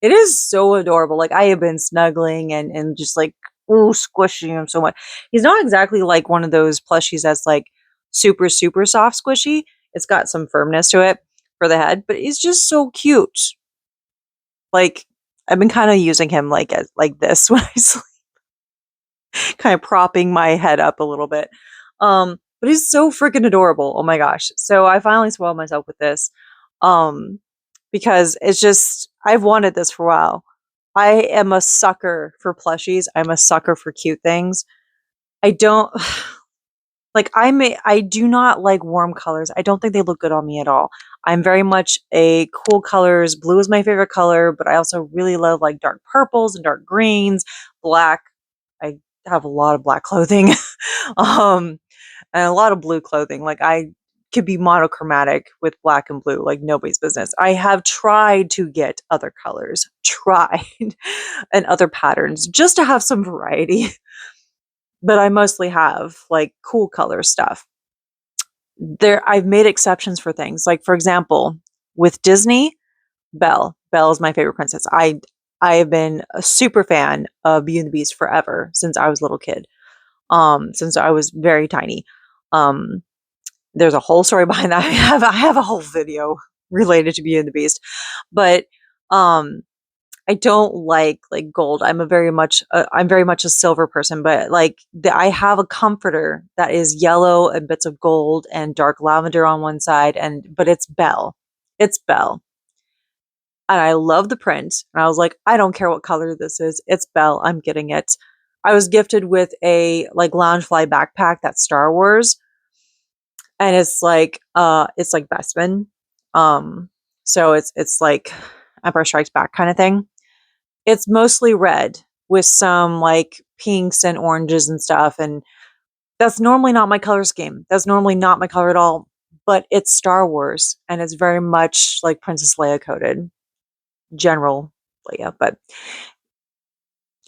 it is so adorable. Like I have been snuggling and just like ooh, squishing him so much. He's not exactly like one of those plushies that's like super, super soft squishy. It's got some firmness to it for the head, but he's just so cute. Like, I've been kind of using him like as like this when I sleep, kind of propping my head up a little bit. But he's so freaking adorable. Oh my gosh. So I finally spoiled myself with this. Um, because it's just I've wanted this for a while. I am a sucker for plushies. I'm a sucker for cute things. I don't like I do not like warm colors. I don't think they look good on me at all. I'm very much a cool colors. Blue is my favorite color, but I also really love like dark purples and dark greens, black. I have a lot of black clothing. um and a lot of blue clothing. Like I could be monochromatic with black and blue like nobody's business. I have tried to get other colors, tried and other patterns just to have some variety, but I mostly have like cool color stuff. There I've made exceptions for things. Like for example, with Disney, Belle. Belle is my favorite princess. I have been a super fan of Beauty and the Beast forever since I was a little kid. Since I was very tiny. Um there's a whole story behind that. I have a whole video related to Beauty and the Beast. But um I don't like gold. I'm very much a silver person, but like I have a comforter that is yellow and bits of gold and dark lavender on one side, and but it's Belle. It's Belle. And I love the print. And I was like, I don't care what color this is. It's Belle. I'm getting it. I was gifted with a like Loungefly backpack that's Star Wars, and it's like Bestman. So it's like Empire Strikes Back kind of thing. It's mostly red with some like pinks and oranges and stuff, and that's normally not my color scheme. That's normally not my color at all. But it's Star Wars, and it's very much like Princess Leia coded, General Leia, but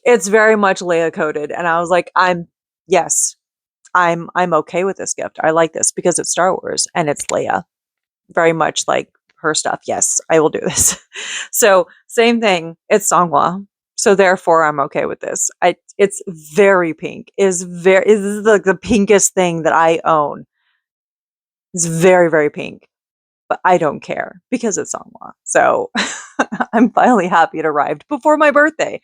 it's very much Leia coded. And I was like, yes, I'm okay with this gift. I like this because it's Star Wars and it's Leia. Very much like her stuff. Yes, I will do this. So same thing. It's Songhua. So therefore I'm okay with this. It's very pink. Is like the pinkest thing that I own. It's very, very pink. But I don't care because it's Songhua. So I'm finally happy it arrived before my birthday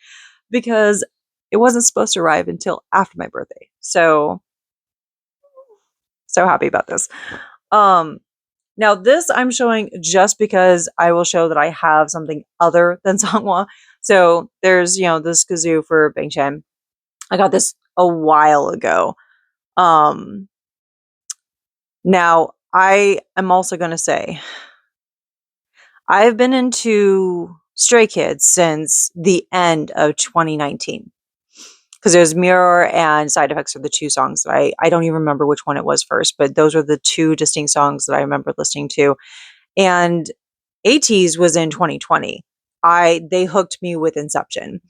because it wasn't supposed to arrive until after my birthday. So happy about this. Um Now, this I'm showing just because I will show that I have something other than Songhua. So there's, this kazoo for Bang Chen. I got this a while ago. Um, Now, I am also going to say I've been into Stray Kids since the end of 2019. Because there's Mirror and Side Effects are the two songs that I don't even remember which one it was first, but those are the two distinct songs that I remember listening to. And ATEEZ was in 2020. They hooked me with Inception.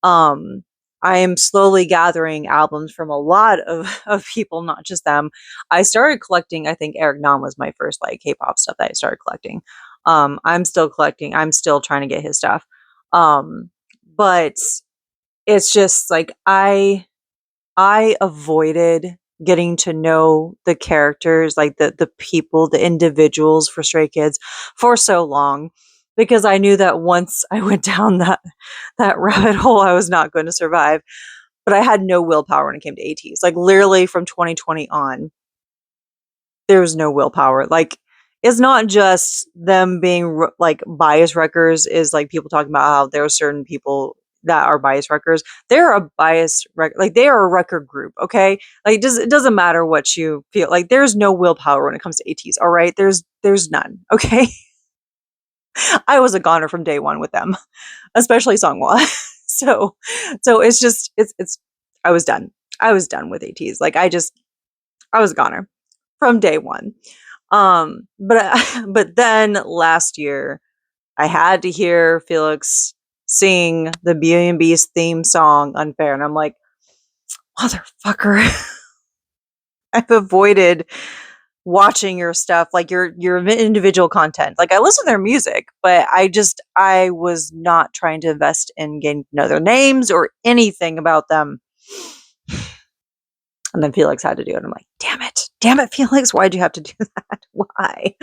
Um, I am slowly gathering albums from a lot of people, not just them. I started collecting, I think Eric Nam was my first like K-pop stuff that I started collecting. I'm still collecting. I'm still trying to get his stuff. But it's just like I avoided getting to know the characters, like the people, the individuals for Stray Kids for so long because I knew that once I went down that rabbit hole, I was not going to survive. But I had no willpower when it came to ATs. Like literally from 2020 on, there was no willpower. Like it's not just them being like bias wreckers. Is like people talking about how there are certain people that are bias wreckers. They're a bias like they are a wrecker group. Okay, like it doesn't matter what you feel. Like there's no willpower when it comes to ATs. All right, there's none. Okay, I was a goner from day one with them, especially Songhua. so so it's just it's I was done. I was done with ATs. Like I was a goner from day one. But but then last year, I had to hear Felix sing the Beauty and Beast theme song "Unfair," and I'm like, motherfucker, I've avoided watching your stuff, like your individual content. Like I listen to their music, but I was not trying to invest in getting to know their names or anything about them. And then Felix had to do it. I'm like, damn it, Felix, why'd you have to do that? Why?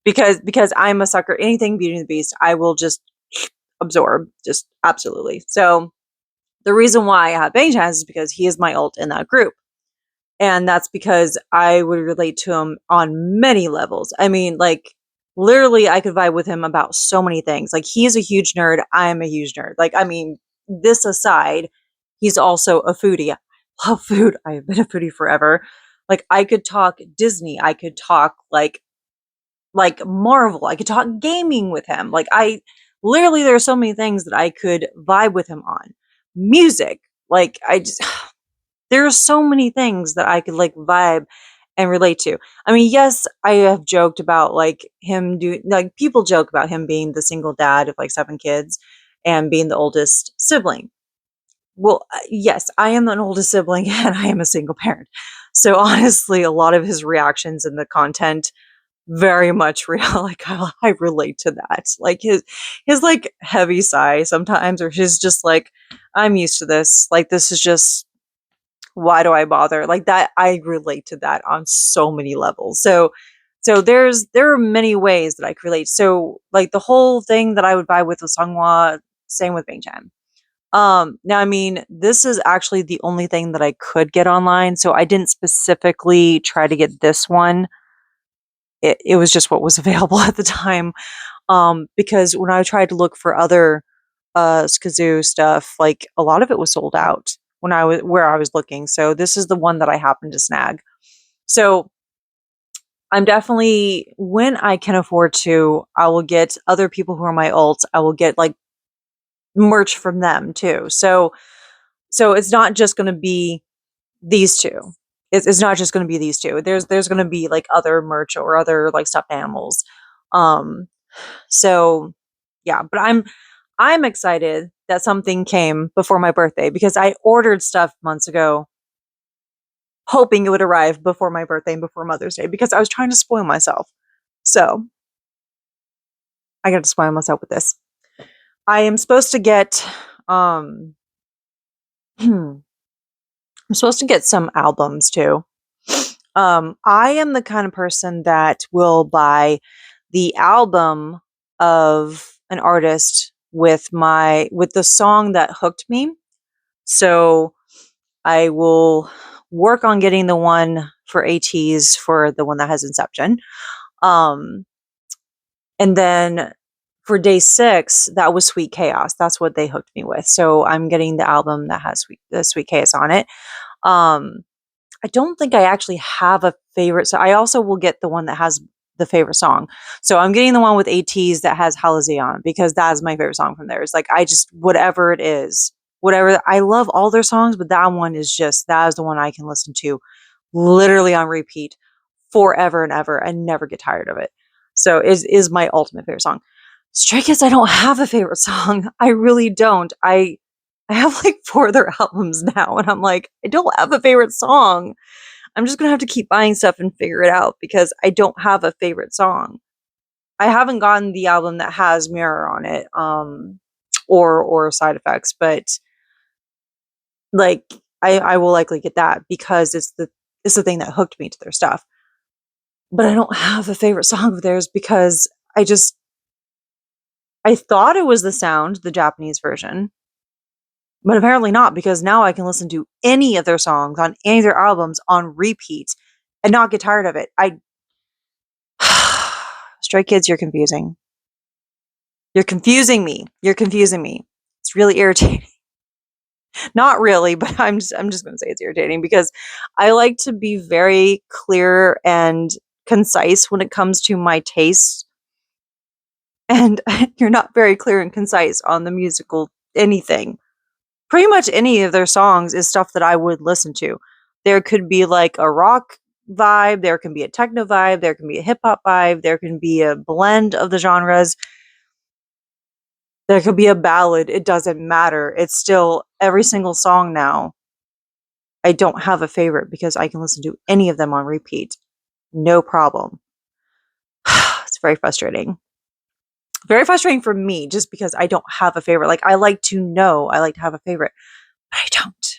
Because I'm a sucker. Anything Beauty and the Beast, I will just absorb, just absolutely. So the reason why I have Bang Chan is because he is my ult in that group. And that's because I would relate to him on many levels. I mean, like, literally, I could vibe with him about so many things. Like, he is a huge nerd. I am a huge nerd. Like, I mean, this aside, he's also a foodie. I love food. I have been a foodie forever. Like, I could talk Disney. I could talk, like Marvel. I could talk gaming with him. Like, I literally, there are so many things that I could vibe with him on. Music. Like, I just there are so many things that I could like vibe and relate to. I mean, yes, I have joked about like him doing, like, people joke about him being the single dad of like 7 kids and being the oldest sibling. Well, yes, I am an oldest sibling and I am a single parent. So honestly, a lot of his reactions in the content very much real. Like, I relate to that. Like his like heavy sigh sometimes, or his just like, I'm used to this. Like, this is just, why do I bother? Like, that, I relate to that on so many levels. So there are many ways that I can relate. So like the whole thing that I would buy with the Songhwa, same with Bang Chan. Now, I mean, this is actually the only thing that I could get online, so I didn't specifically try to get this one. It was just what was available at the time. Because when I tried to look for other Skazoo stuff, like, a lot of it was sold out when I was where I was looking. So this is the one that I happened to snag. So I'm definitely, when I can afford to, I will get other people who are my ults. I will get like merch from them too. So it's not just going to be these two. It's not just going to be these two. There's going to be like other merch or other like stuffed animals. Um, so yeah, but I'm excited that something came before my birthday because I ordered stuff months ago hoping it would arrive before my birthday and before Mother's Day because I was trying to spoil myself. So I got to spoil myself with this. I am supposed to get um I'm supposed to get some albums too. I am the kind of person that will buy the album of an artist with the song that hooked me. So I will work on getting the one for ATs for the one that has Inception. Um, and then for day 6, that was Sweet Chaos. That's what they hooked me with. So I'm getting the album that has the Sweet Chaos on it. Um, I don't think I actually have a favorite. So I also will get the one that has the favorite song. So I'm getting the one with ATs that has Halazé on because that is my favorite song from theirs. Like, I just, whatever it is, whatever, I love all their songs, but that one is just, that is the one I can listen to literally on repeat forever and ever and never get tired of it. So is my ultimate favorite song. Stray Kids, I don't have a favorite song. I really don't. I have like 4 of their albums now, and I'm like, I don't have a favorite song. I'm just gonna have to keep buying stuff and figure it out because I don't have a favorite song. I haven't gotten the album that has Mirror on it, or Side Effects, but like, I will likely get that because it's the thing that hooked me to their stuff. But I don't have a favorite song of theirs because I thought it was The Sound, the Japanese version, but apparently not, because now I can listen to any of their songs on any of their albums on repeat and not get tired of it. Stray Kids, you're confusing. You're confusing me. You're confusing me. It's really irritating. Not really, but I'm just going to say it's irritating because I like to be very clear and concise when it comes to my taste, and you're not very clear and concise on the musical anything. Pretty much any of their songs is stuff that I would listen to. There could be like a rock vibe, there can be a techno vibe, there can be a hip hop vibe, there can be a blend of the genres, there could be a ballad. It doesn't matter. It's still every single song now. I don't have a favorite because I can listen to any of them on repeat. No problem. It's very frustrating. Very frustrating for me just because I don't have a favorite. Like, I like to know, I like to have a favorite, but I don't.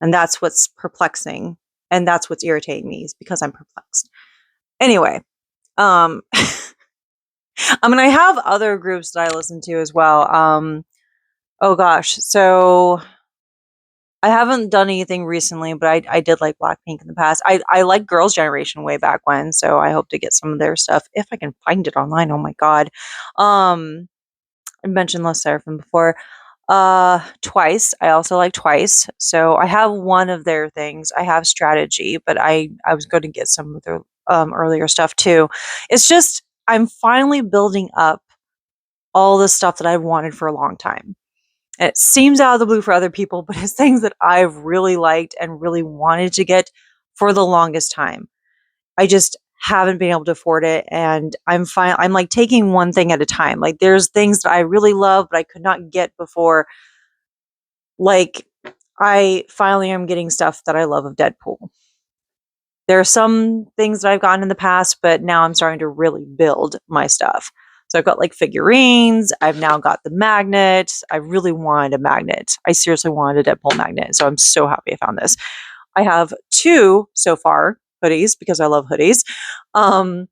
And that's what's perplexing. And that's what's irritating me, is because I'm perplexed. Anyway, I mean, I have other groups that I listen to as well. Oh gosh. So I haven't done anything recently, but I did like Blackpink in the past. I liked Girls' Generation way back when, so I hope to get some of their stuff if I can find it online. Oh my god. I mentioned Les Seraphim before. Twice. I also like Twice. So I have one of their things. I have Strategy, but I was going to get some of their earlier stuff too. It's just I'm finally building up all the stuff that I've wanted for a long time. It seems out of the blue for other people, but it's things that I've really liked and really wanted to get for the longest time. I just haven't been able to afford it, and I'm fine. I'm like taking one thing at a time. Like there's things that I really love, but I could not get before. Like I finally am getting stuff that I love of Deadpool. There are some things that I've gotten in the past, but now I'm starting to really build my stuff. So I've got like figurines. I've now got the magnet. I really wanted a magnet. I seriously wanted a Deadpool magnet. So I'm so happy I found this. I have two so far hoodies because I love hoodies. Um,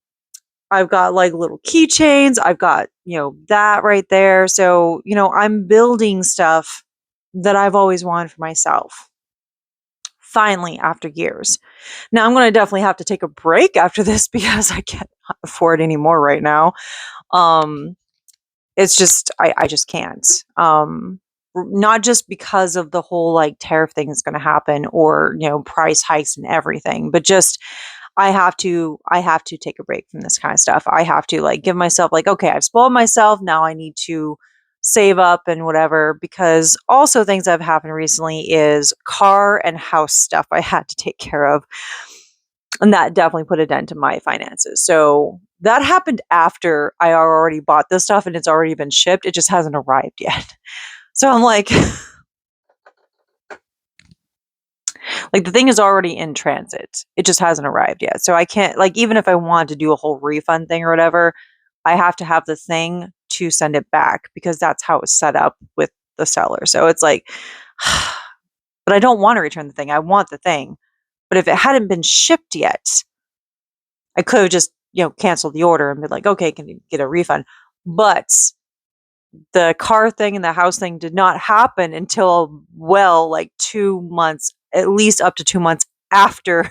I've got like little keychains. I've got, that right there. So, I'm building stuff that I've always wanted for myself. Finally, after years. Now, I'm going to definitely have to take a break after this because I can't afford any more right now. Um, it's just, I just can't. Not just because of the whole like tariff thing that's going to happen or, price hikes and everything, but just I have to take a break from this kind of stuff. I have to like give myself like, okay, I've spoiled myself. Now I need to save up and whatever, because also things that have happened recently is car and house stuff I had to take care of. And that definitely put a dent in my finances. So that happened after I already bought this stuff and it's already been shipped. It just hasn't arrived yet. So I'm like, like the thing is already in transit. It just hasn't arrived yet. So I can't, like, even if I want to do a whole refund thing or whatever, I have to have the thing to send it back because that's how it's set up with the seller. So it's like, but I don't want to return the thing. I want the thing. But if it hadn't been shipped yet, I could have just, canceled the order and been like, okay, can you get a refund? But the car thing and the house thing did not happen until, well, like 2 months, at least up to 2 months after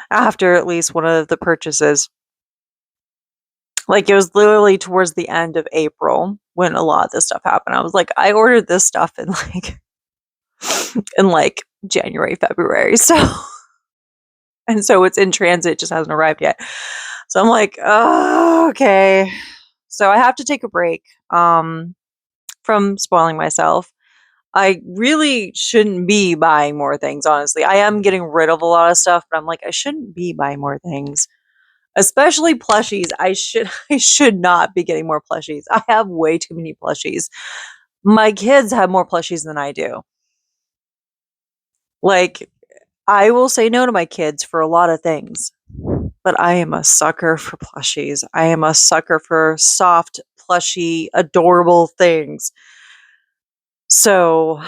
at least one of the purchases. Like it was literally towards the end of April when a lot of this stuff happened. I was like, I ordered this stuff in like January, February. So it's in transit, just hasn't arrived yet. So I'm like, oh, okay. So I have to take a break from spoiling myself. I really shouldn't be buying more things, honestly. I am getting rid of a lot of stuff, but I'm like, I shouldn't be buying more things. Especially plushies. I should not be getting more plushies. I have way too many plushies. My kids have more plushies than I do. Like, I will say no to my kids for a lot of things, but I am a sucker for plushies. I am a sucker for soft, plushy, adorable things. So,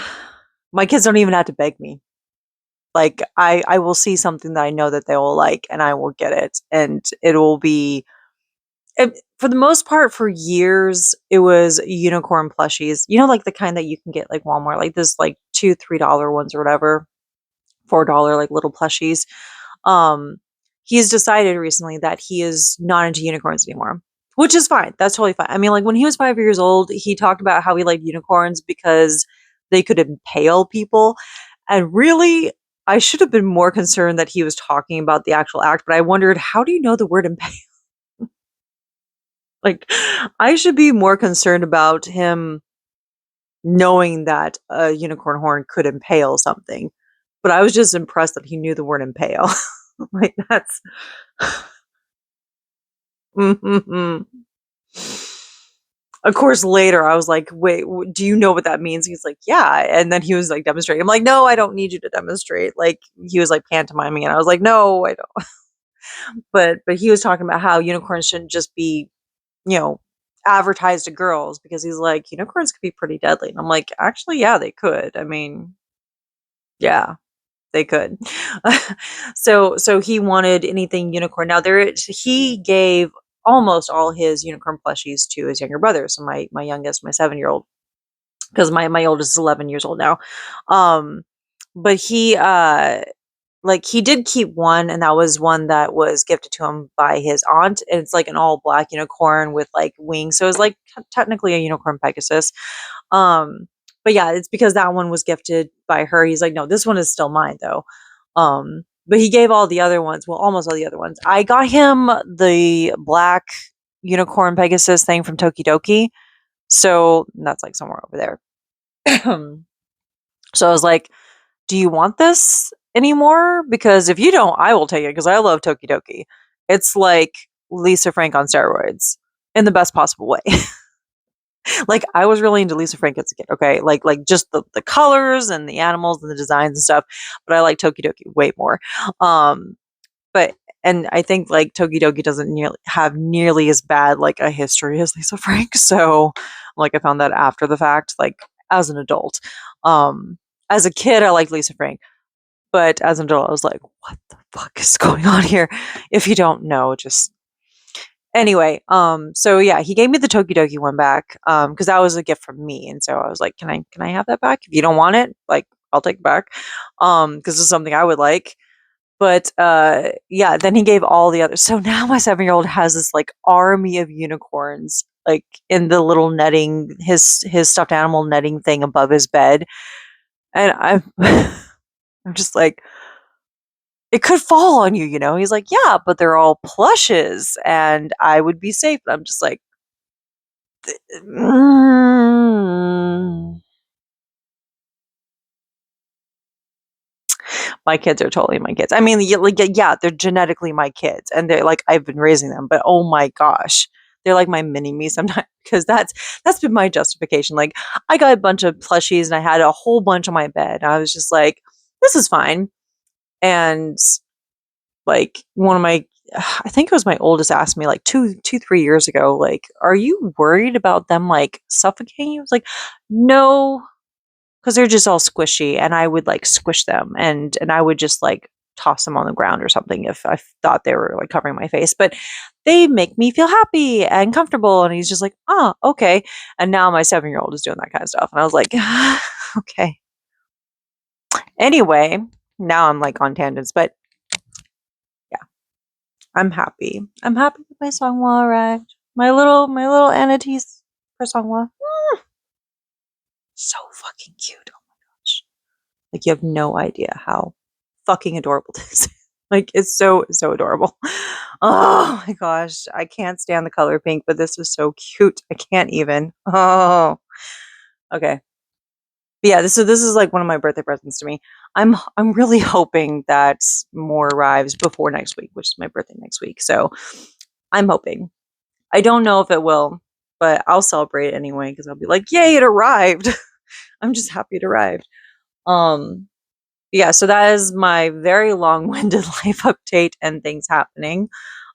my kids don't even have to beg me. Like, I will see something that I know that they will like, and I will get it, and it will be for the most part, for years, it was unicorn plushies. Like the kind that you can get like Walmart, like this like $2, $3 ones or whatever, $4 like little plushies. Um, he's decided recently that he is not into unicorns anymore, which is fine. That's totally fine. I mean, like when he was 5 years old, he talked about how he liked unicorns because they could impale people. And really, I should have been more concerned that he was talking about the actual act, but I wondered, how do you know the word impale? Like, I should be more concerned about him knowing that a unicorn horn could impale something. But I was just impressed that he knew the word impale. Like, that's. Mhm. Of course, later I was like, wait, do you know what that means? He's like, yeah. And then he was like demonstrating. I'm like, no, I don't need you to demonstrate. Like, he was like pantomiming, and I was like, no, I don't. But he was talking about how unicorns shouldn't just be you know, advertised to girls because he's like, unicorns could be pretty deadly. And I'm like, actually, yeah, they could. I mean, Yeah, they could. So he wanted anything unicorn. Now he gave almost all his unicorn plushies to his younger brother. So my youngest, my 7-year-old, because my oldest is 11 years old now. Um, but he did keep one, and that was one that was gifted to him by his aunt, and it's like an all black unicorn with like wings. So it's like technically a unicorn Pegasus. Um, but yeah, it's because that one was gifted by her. He's like, no, this one is still mine though. But he gave all the other ones, well, almost all the other ones. I got him the black unicorn Pegasus thing from Tokidoki. So that's like somewhere over there. So I was like, do you want this anymore? Because if you don't, I will take it because I love Tokidoki. It's like Lisa Frank on steroids in the best possible way. Like I was really into Lisa Frank as a kid, okay? Like just the colors and the animals and the designs and stuff, but I like Tokidoki way more. Um but and I think like Tokidoki doesn't have nearly as bad like a history as Lisa Frank. So like I found that after the fact, like as an adult. Um as a kid I liked Lisa Frank, but as an adult I was like, what the fuck is going on here? If you don't know, just anyway, so yeah, he gave me the Tokidoki one back, because that was a gift from me, and so I was like, can I have that back? If you don't want it, like, I'll take it back, because it's something I would like. But yeah, then he gave all the others. So now my 7-year-old has this like army of unicorns, like in the little netting, his stuffed animal netting thing above his bed, and I'm I'm just like, it could fall on you, you know? He's like, yeah, but they're all plushes, and I would be safe. And I'm just like, Mm. My kids are totally my kids. I mean, like, yeah, they're genetically my kids, and they're like I've been raising them. But oh my gosh, they're like my mini me sometimes because that's been my justification. Like I got a bunch of plushies, and I had a whole bunch on my bed. And I was just like, this is fine. And like one of my, I think it was my oldest asked me like 3 years ago, like, are you worried about them like suffocating you? I was like, no, because they're just all squishy, and I would like squish them, and I would just like toss them on the ground or something if I thought they were like covering my face. But they make me feel happy and comfortable. And he's just like, oh, okay. And now my 7-year-old is doing that kind of stuff, and I was like, okay. Anyway, now I'm like on tangents, but yeah, I'm happy. I'm happy with my songwa arrived. My little entities for songwa. So fucking cute. Oh my gosh. Like you have no idea how fucking adorable this is. Like it's so adorable. Oh my gosh. I can't stand the color pink, but this was so cute. I can't even. Oh. Okay. But yeah, this is like one of my birthday presents to me. I'm really hoping that more arrives before next week, which is my birthday next week. So I'm hoping. I don't know if it will, but I'll celebrate it anyway because I'll be like, yay, it arrived. I'm just happy it arrived. Um yeah, so that is my very long-winded life update and things happening.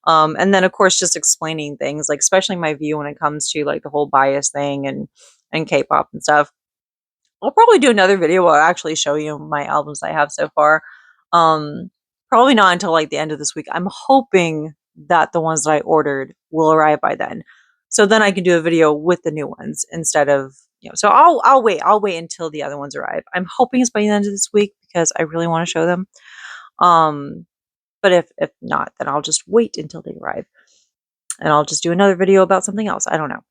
And then of course just explaining things, like especially my view when it comes to like the whole bias thing and K-pop and stuff. I'll probably do another video where I'll actually show you my albums I have so far. Um, Probably not until like the end of this week. I'm hoping that the ones that I ordered will arrive by then. So then I can do a video with the new ones instead of, so I'll wait. I'll wait until the other ones arrive. I'm hoping it's by the end of this week because I really want to show them. Um, but if not, then I'll just wait until they arrive. And I'll just do another video about something else. I don't know.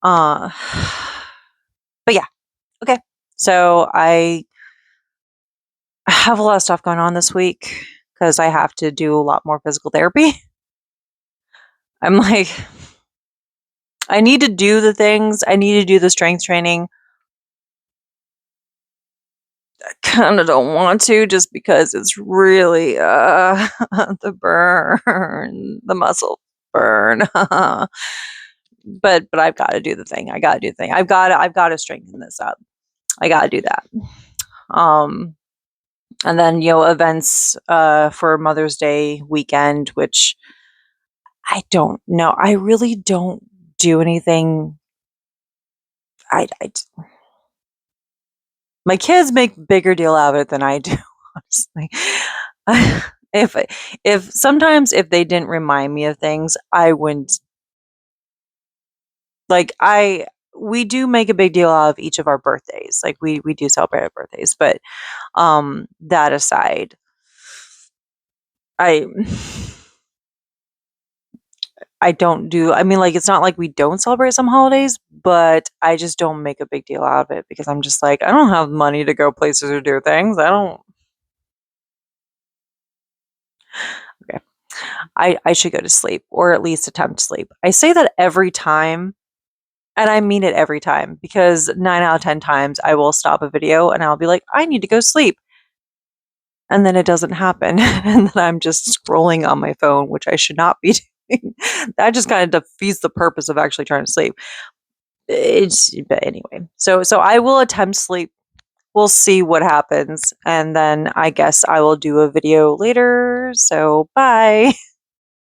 Uh but yeah. Okay. So I have a lot of stuff going on this week because I have to do a lot more physical therapy. I'm like, I need to do the things. I need to do the strength training. I kind of don't want to just because it's really the burn, the muscle burn. But I've got to do the thing. I got to do the thing. I've got to strengthen this up. I got to do that. Um and then events for Mother's Day weekend, which I don't know. I really don't do anything. I My kids make bigger deal out of it than I do, honestly. If sometimes if they didn't remind me of things, I wouldn't like we do make a big deal out of each of our birthdays. Like we do celebrate our birthdays, but that aside, I I don't do I mean, like, it's not like we don't celebrate some holidays, but I just don't make a big deal out of it because I'm just like, I don't have money to go places or do things. I don't okay. I should go to sleep or at least attempt sleep. I say that every time, and I mean it every time because 9 out of 10 times I will stop a video and I'll be like, "I need to go sleep." And then it doesn't happen, and then I'm just scrolling on my phone, which I should not be doing. That just kinda defeats the purpose of actually trying to sleep. But anyway, so I will attempt sleep. We'll see what happens, and then I guess I will do a video later, so bye.